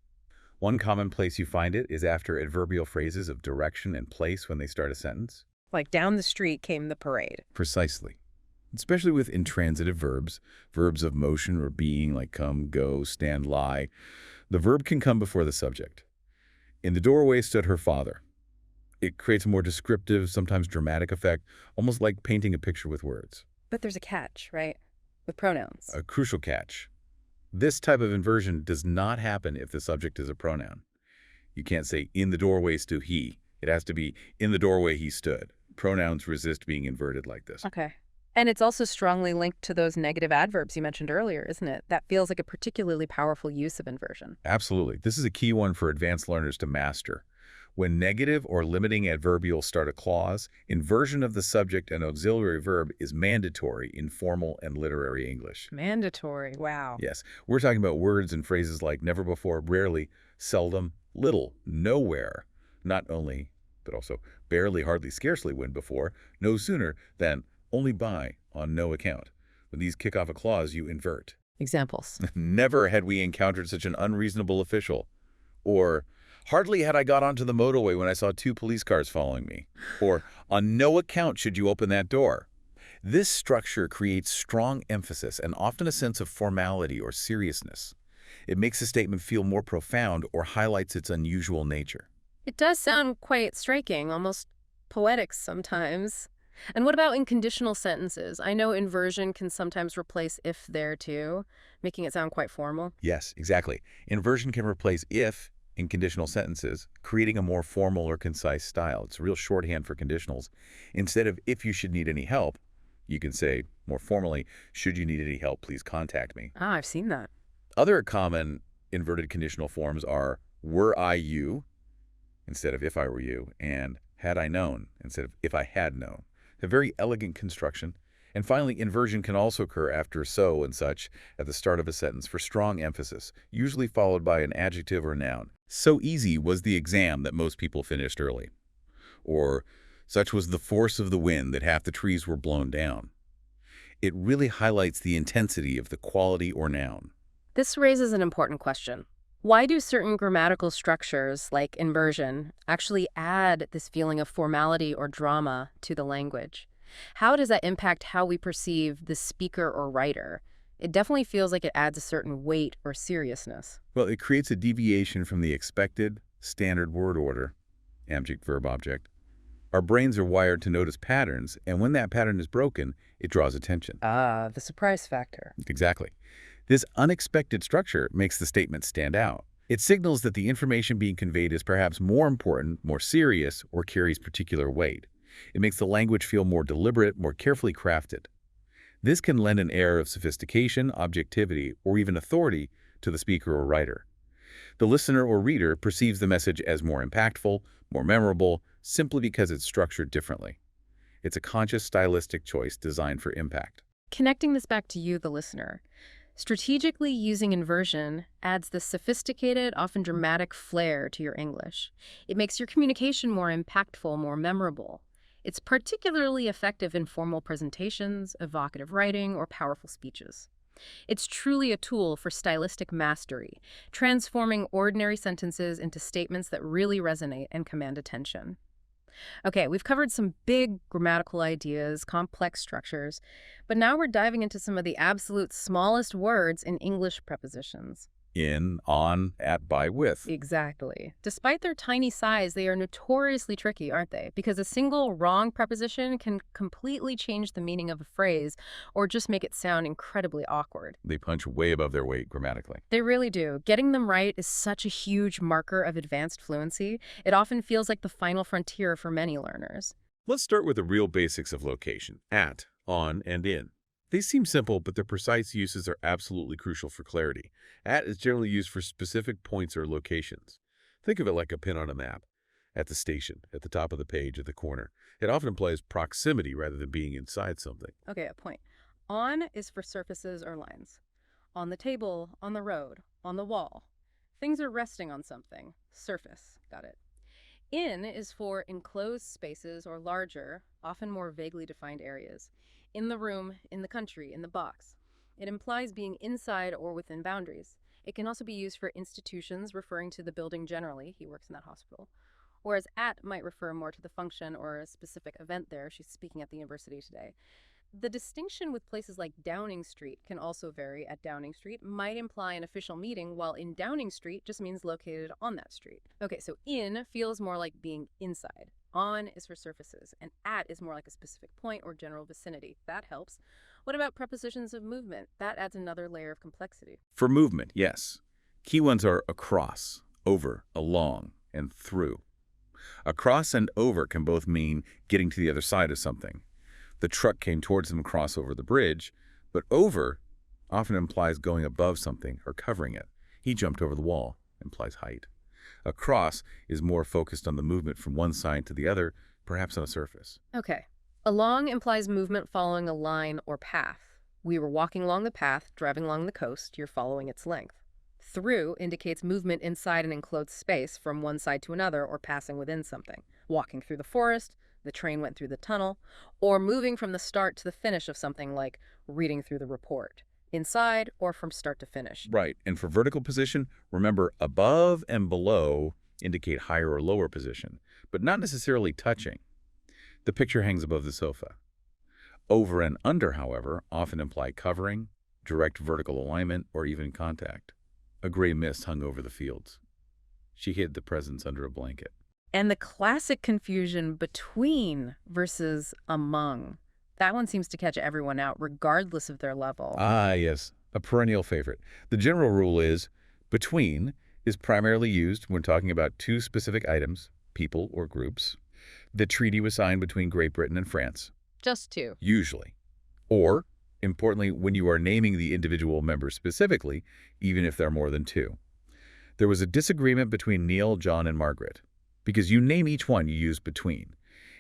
One common place you find it is after adverbial phrases of direction and place when they start a sentence. Like down the street came the parade. Precisely. Especially with intransitive verbs, verbs of motion or being like come, go, stand, lie. The verb can come before the subject. In the doorway stood her father. It creates a more descriptive, sometimes dramatic effect, almost like painting a picture with words. But there's a catch, right? With pronouns. A crucial catch. This type of inversion does not happen if the subject is a pronoun. You can't say, in the doorway stood he. It has to be, in the doorway he stood. Pronouns resist being inverted like this. Okay. And it's also strongly linked to those negative adverbs you mentioned earlier, isn't it? That feels like a particularly powerful use of inversion. Absolutely. This is a key one for advanced learners to master. When negative or limiting adverbials start a clause, inversion of the subject and auxiliary verb is mandatory in formal and literary English. Mandatory. Wow. Yes, we're talking about words and phrases like never before, rarely, seldom, little, nowhere. Not only, but also barely, hardly, scarcely when before, no sooner than only by, on no account. When these kick off a clause, you invert. Examples. Never had we encountered such an unreasonable official. Or, hardly had I got onto the motorway when I saw 2 police cars following me. Or, on no account should you open that door. This structure creates strong emphasis and often a sense of formality or seriousness. It makes a statement feel more profound or highlights its unusual nature. It does sound quite striking, almost poetic sometimes. And what about in conditional sentences? I know inversion can sometimes replace if there too, making it sound quite formal. Yes, exactly. Inversion can replace if in conditional sentences, creating a more formal or concise style. It's a real shorthand for conditionals. Instead of if you should need any help, you can say more formally, should you need any help, please contact me. Ah, I've seen that. Other common inverted conditional forms are were I you instead of if I were you, and had I known instead of if I had known. A very elegant construction. And finally, inversion can also occur after so and such at the start of a sentence for strong emphasis, usually followed by an adjective or noun. So easy was the exam that most people finished early. Or, such was the force of the wind that half the trees were blown down. It really highlights the intensity of the quality or noun. This raises an important question. Why do certain grammatical structures, like inversion, actually add this feeling of formality or drama to the language? How does that impact how we perceive the speaker or writer? It definitely feels like it adds a certain weight or seriousness. Well, it creates a deviation from the expected standard word order, object, verb, object. Our brains are wired to notice patterns, and when that pattern is broken, it draws attention. Ah, the surprise factor. Exactly. This unexpected structure makes the statement stand out. It signals that the information being conveyed is perhaps more important, more serious, or carries particular weight. It makes the language feel more deliberate, more carefully crafted. This can lend an air of sophistication, objectivity, or even authority to the speaker or writer. The listener or reader perceives the message as more impactful, more memorable, simply because it's structured differently. It's a conscious stylistic choice designed for impact. Connecting this back to you, the listener, strategically using inversion adds this sophisticated, often dramatic flair to your English. It makes your communication more impactful, more memorable. It's particularly effective in formal presentations, evocative writing, or powerful speeches. It's truly a tool for stylistic mastery, transforming ordinary sentences into statements that really resonate and command attention. Okay, we've covered some big grammatical ideas, complex structures, but now we're diving into some of the absolute smallest words in English prepositions. In, on, at, by, with. Exactly. Despite their tiny size, they are notoriously tricky, aren't they? Because a single wrong preposition can completely change the meaning of a phrase or just make it sound incredibly awkward. They punch way above their weight grammatically. They really do. Getting them right is such a huge marker of advanced fluency. It often feels like the final frontier for many learners. Let's start with the real basics of location: at, on, and in. They seem simple, but their precise uses are absolutely crucial for clarity. At is generally used for specific points or locations. Think of it like a pin on a map. At the station, at the top of the page, at the corner. It often implies proximity rather than being inside something. Okay, a point. On is for surfaces or lines. On the table, on the road, on the wall. Things are resting on something. Surface. Got it. In is for enclosed spaces or larger, often more vaguely defined areas. In the room, in the country, in the box. It implies being inside or within boundaries. It can also be used for institutions, referring to the building generally. He works in that hospital. Whereas at might refer more to the function or a specific event there. She's speaking at the university today. The distinction with places like Downing Street can also vary. At Downing Street might imply an official meeting, while in Downing Street just means located on that street. Okay, so in feels more like being inside. On is for surfaces, and at is more like a specific point or general vicinity. That helps. What about prepositions of movement? That adds another layer of complexity. For movement, yes. Key ones are across, over, along, and through. Across and over can both mean getting to the other side of something. The truck came towards them across over the bridge, but over often implies going above something or covering it. He jumped over the wall, implies height. Across is more focused on the movement from one side to the other, perhaps on a surface. Okay. Along implies movement following a line or path. We were walking along the path, driving along the coast. You're following its length. Through indicates movement inside an enclosed space from one side to another or passing within something. Walking through the forest, the train went through the tunnel, or moving from the start to the finish of something like reading through the report. Inside or from start to finish. Right. And for vertical position, remember above and below indicate higher or lower position, but not necessarily touching. The picture hangs above the sofa. Over and under, however, often imply covering, direct vertical alignment, or even contact. A gray mist hung over the fields. She hid the presents under a blanket. And the classic confusion between versus among. That one seems to catch everyone out, regardless of their level. Ah, yes, a perennial favorite. The general rule is between is primarily used when talking about two specific items, people or groups. The treaty was signed between Great Britain and France. Just two. Usually. Or, importantly, when you are naming the individual members specifically, even if there are more than two. There was a disagreement between Neil, John, and Margaret. Because you name each one, you use between.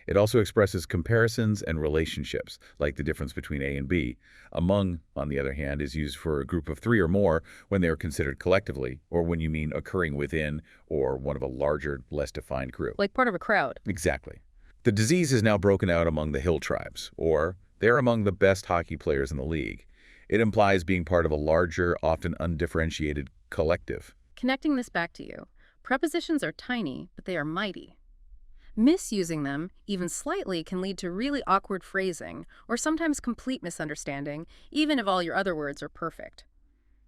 It also expresses comparisons and relationships, like the difference between A and B. Among, on the other hand, is used for a group of three or more when they are considered collectively, or when you mean occurring within or one of a larger, less defined group. Like part of a crowd. Exactly. The disease is now broken out among the hill tribes, or they're among the best hockey players in the league. It implies being part of a larger, often undifferentiated collective. Connecting this back to you, prepositions are tiny, but they are mighty. Misusing them, even slightly, can lead to really awkward phrasing, or sometimes complete misunderstanding, even if all your other words are perfect.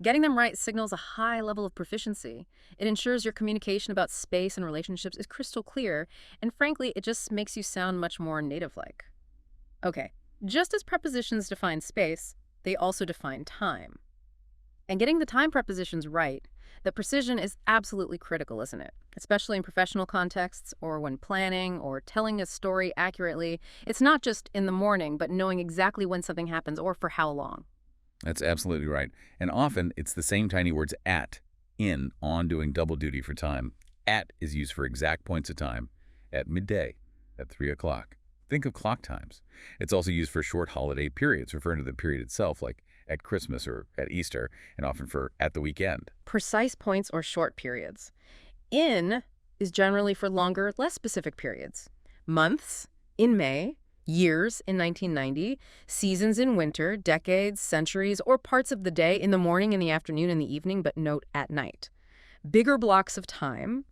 Getting them right signals a high level of proficiency. It ensures your communication about space and relationships is crystal clear, and frankly, it just makes you sound much more native-like. Okay, just as prepositions define space, they also define time. And getting the time prepositions right, the precision is absolutely critical, isn't it? Especially in professional contexts or when planning or telling a story accurately. It's not just in the morning, but knowing exactly when something happens or for how long. That's absolutely right. And often, it's the same tiny words at, in, on doing double duty for time. At is used for exact points of time, at midday, at 3 o'clock. Think of clock times. It's also used for short holiday periods, referring to the period itself, like at Christmas or at Easter, and often for at the weekend. Precise points or short periods. In is generally for longer, less specific periods. Months, in May, years in 1990, seasons in winter, decades, centuries, or parts of the day in the morning, in the afternoon, in the evening, but note at night. Bigger blocks of time.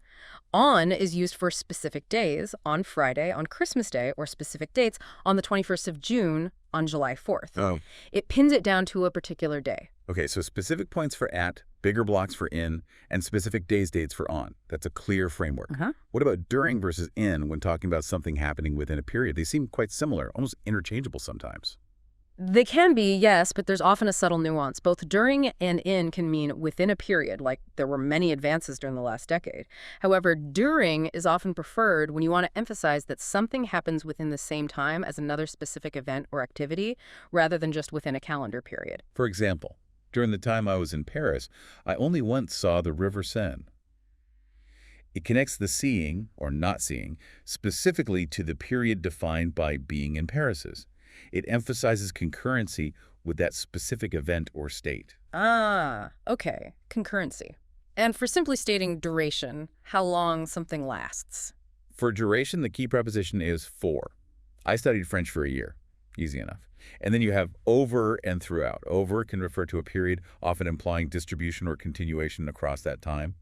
On is used for specific days, on Friday, on Christmas Day, or specific dates, on the 21st of June, on July 4th. Oh. It pins it down to a particular day. Okay, so specific points for at, bigger blocks for in, and specific dates for on. That's a clear framework. What about during versus in when talking about something happening within a period? They seem quite similar, almost interchangeable sometimes. They can be, yes, but there's often a subtle nuance. Both during and in can mean within a period, like there were many advances during the last decade. However, during is often preferred when you want to emphasize that something happens within the same time as another specific event or activity, rather than just within a calendar period. For example, during the time I was in Paris, I only once saw the River Seine. It connects the seeing, or not seeing, specifically to the period defined by being in Paris's. It emphasizes concurrency with that specific event or state. Ah, okay. Concurrency. And for simply stating duration, how long something lasts. For duration, the key preposition is for. I studied French for a year. Easy enough. And then you have over and throughout. Over can refer to a period, often implying distribution or continuation across that time.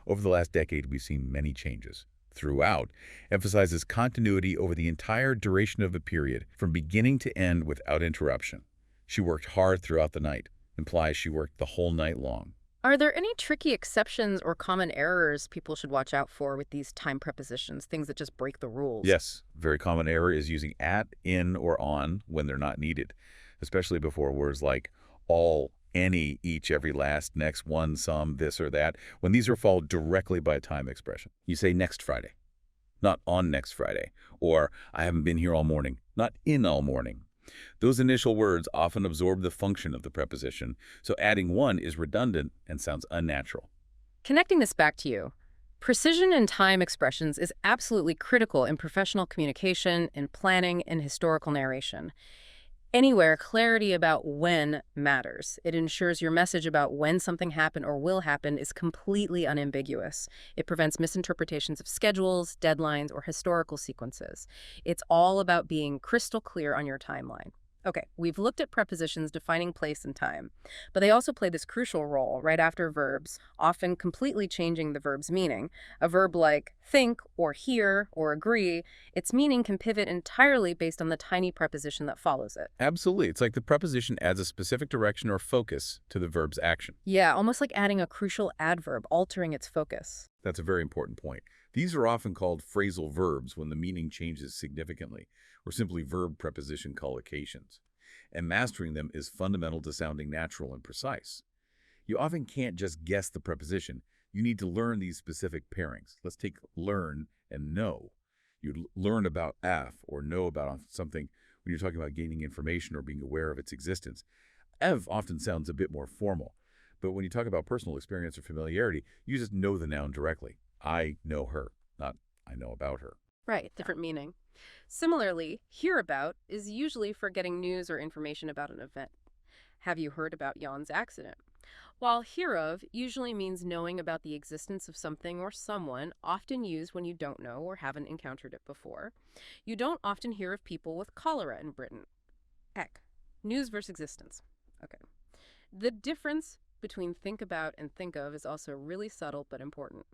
Over the last decade, we've seen many changes. Throughout emphasizes continuity over the entire duration of a period, from beginning to end without interruption. She worked hard throughout the night, implies she worked the whole night long. Are there any tricky exceptions or common errors people should watch out for with these time prepositions, things that just break the rules? Yes, very common error is using at, in, or on when they're not needed, especially before words like all, any, each, every, last, next, one, some, this or that, when these are followed directly by a time expression. You say next Friday, not on next Friday, or I haven't been here all morning, not in all morning. Those initial words often absorb the function of the preposition, so adding one is redundant and sounds unnatural. Connecting this back to you, precision in time expressions is absolutely critical in professional communication, in planning, and historical narration. Anywhere, clarity about when matters. It ensures your message about when something happened or will happen is completely unambiguous. It prevents misinterpretations of schedules, deadlines, or historical sequences. It's all about being crystal clear on your timeline. Okay, we've looked at prepositions defining place and time, but they also play this crucial role right after verbs, often completely changing the verb's meaning. A verb like think or hear or agree, its meaning can pivot entirely based on the tiny preposition that follows it. Absolutely. It's like the preposition adds a specific direction or focus to the verb's action. Yeah, almost like adding a crucial adverb, altering its focus. That's a very important point. These are often called phrasal verbs when the meaning changes significantly, or simply verb-preposition collocations. And mastering them is fundamental to sounding natural and precise. You often can't just guess the preposition. You need to learn these specific pairings. Let's take learn and know. You learn about or know about something when you're talking about gaining information or being aware of its existence. Often sounds a bit more formal. But when you talk about personal experience or familiarity, you just know the noun directly. I know her, not I know about her. Right, different meaning. Similarly, hear about is usually for getting news or information about an event. Have you heard about Jan's accident? While hear of usually means knowing about the existence of something or someone, often used when you don't know or haven't encountered it before. You don't often hear of people with cholera in Britain. Heck, news versus existence. Okay. The difference between think about and think of is also really subtle but important.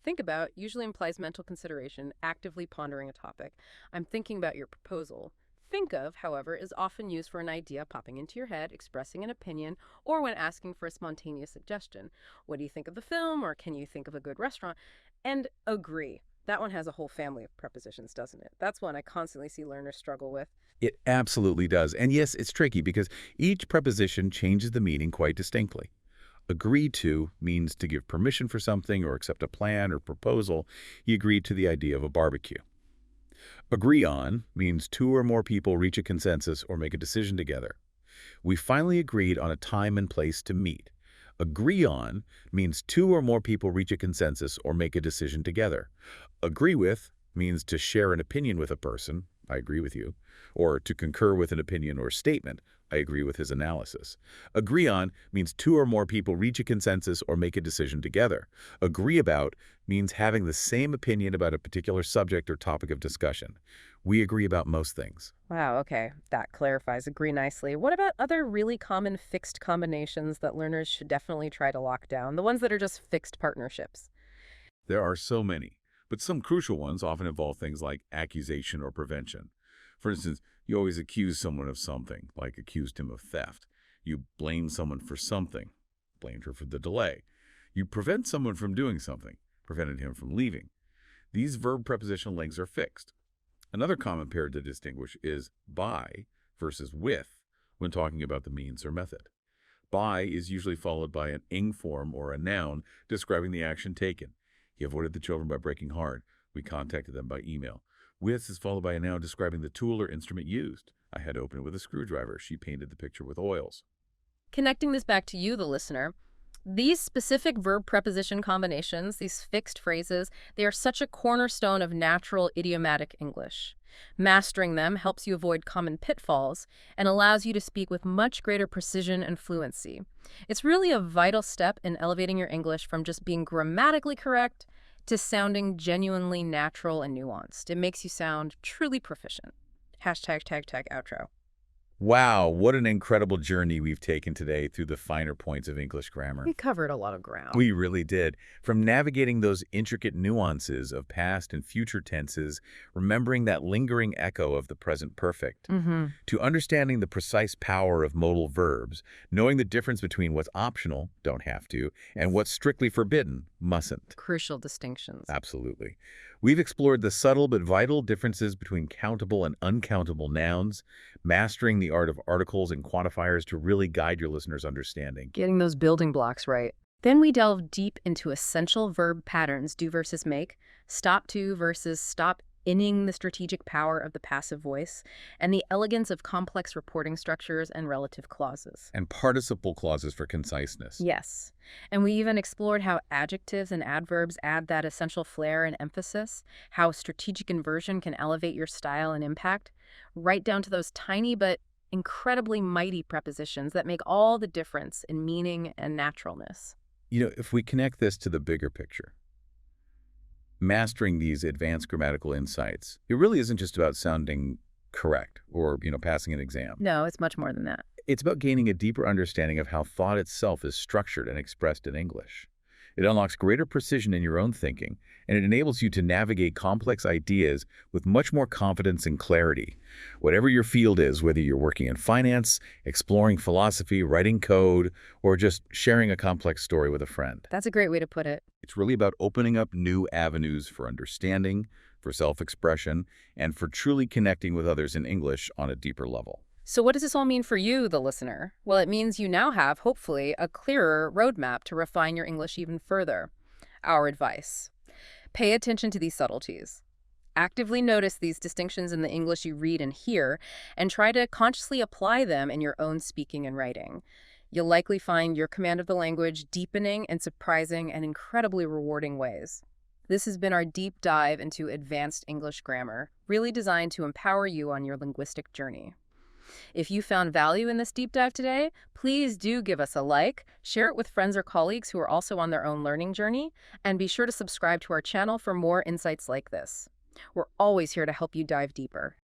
Think about usually implies mental consideration, actively pondering a topic. I'm thinking about your proposal. Think of, however, is often used for an idea popping into your head, expressing an opinion, or when asking for a spontaneous suggestion. What do you think of the film, or can you think of a good restaurant? And agree. That one has a whole family of prepositions, doesn't it? That's one I constantly see learners struggle with. It absolutely does. And yes, it's tricky because each preposition changes the meaning quite distinctly. Agree to means to give permission for something or accept a plan or proposal. He agreed to the idea of a barbecue. Agree on means two or more people reach a consensus or make a decision together. We finally agreed on a time and place to meet. Agree on means two or more people reach a consensus or make a decision together. Agree with means to share an opinion with a person, I agree with you, or to concur with an opinion or statement, I agree with his analysis. Agree on means two or more people reach a consensus or make a decision together. Agree about means having the same opinion about a particular subject or topic of discussion. We agree about most things. Wow, okay. That clarifies agree nicely. What about other really common fixed combinations that learners should definitely try to lock down? The ones that are just fixed partnerships. There are so many, but some crucial ones often involve things like accusation or prevention. For instance, you always accuse someone of something, like accused him of theft. You blame someone for something, blamed her for the delay. You prevent someone from doing something, prevented him from leaving. These verb preposition links are fixed. Another common pair to distinguish is by versus with when talking about the means or method. By is usually followed by an ing form or a noun describing the action taken. He avoided the children by breaking hard. We contacted them by email. With is followed by a noun describing the tool or instrument used. I had to open it with a screwdriver. She painted the picture with oils. Connecting this back to you, the listener, these specific verb preposition combinations, these fixed phrases, they are such a cornerstone of natural idiomatic English. Mastering them helps you avoid common pitfalls and allows you to speak with much greater precision and fluency. It's really a vital step in elevating your English from just being grammatically correct to sounding genuinely natural and nuanced. It makes you sound truly proficient. Hashtag tag tag outro. Wow, what an incredible journey we've taken today through the finer points of English grammar. We covered a lot of ground. We really did. From navigating those intricate nuances of past and future tenses, remembering that lingering echo of the present perfect, to understanding the precise power of modal verbs, knowing the difference between what's optional, don't have to, and what's strictly forbidden, mustn't. Crucial distinctions. Absolutely. We've explored the subtle but vital differences between countable and uncountable nouns, mastering the art of articles and quantifiers to really guide your listeners' understanding. Getting those building blocks right. Then we delve deep into essential verb patterns, do versus make, stop to versus stop inning the strategic power of the passive voice, and the elegance of complex reporting structures and relative clauses. And participle clauses for conciseness. Yes. And we even explored how adjectives and adverbs add that essential flair and emphasis, how strategic inversion can elevate your style and impact, right down to those tiny but incredibly mighty prepositions that make all the difference in meaning and naturalness. You know, if we connect this to the bigger picture, mastering these advanced grammatical insights, it really isn't just about sounding correct or, passing an exam. No, it's much more than that. It's about gaining a deeper understanding of how thought itself is structured and expressed in English. It unlocks greater precision in your own thinking, and it enables you to navigate complex ideas with much more confidence and clarity. Whatever your field is, whether you're working in finance, exploring philosophy, writing code, or just sharing a complex story with a friend. That's a great way to put it. It's really about opening up new avenues for understanding, for self-expression, and for truly connecting with others in English on a deeper level. So what does this all mean for you, the listener? Well, it means you now have, hopefully, a clearer roadmap to refine your English even further. Our advice: pay attention to these subtleties. Actively notice these distinctions in the English you read and hear, and try to consciously apply them in your own speaking and writing. You'll likely find your command of the language deepening in surprising and incredibly rewarding ways. This has been our deep dive into advanced English grammar, really designed to empower you on your linguistic journey. If you found value in this deep dive today, please do give us a like, share it with friends or colleagues who are also on their own learning journey, and be sure to subscribe to our channel for more insights like this. We're always here to help you dive deeper.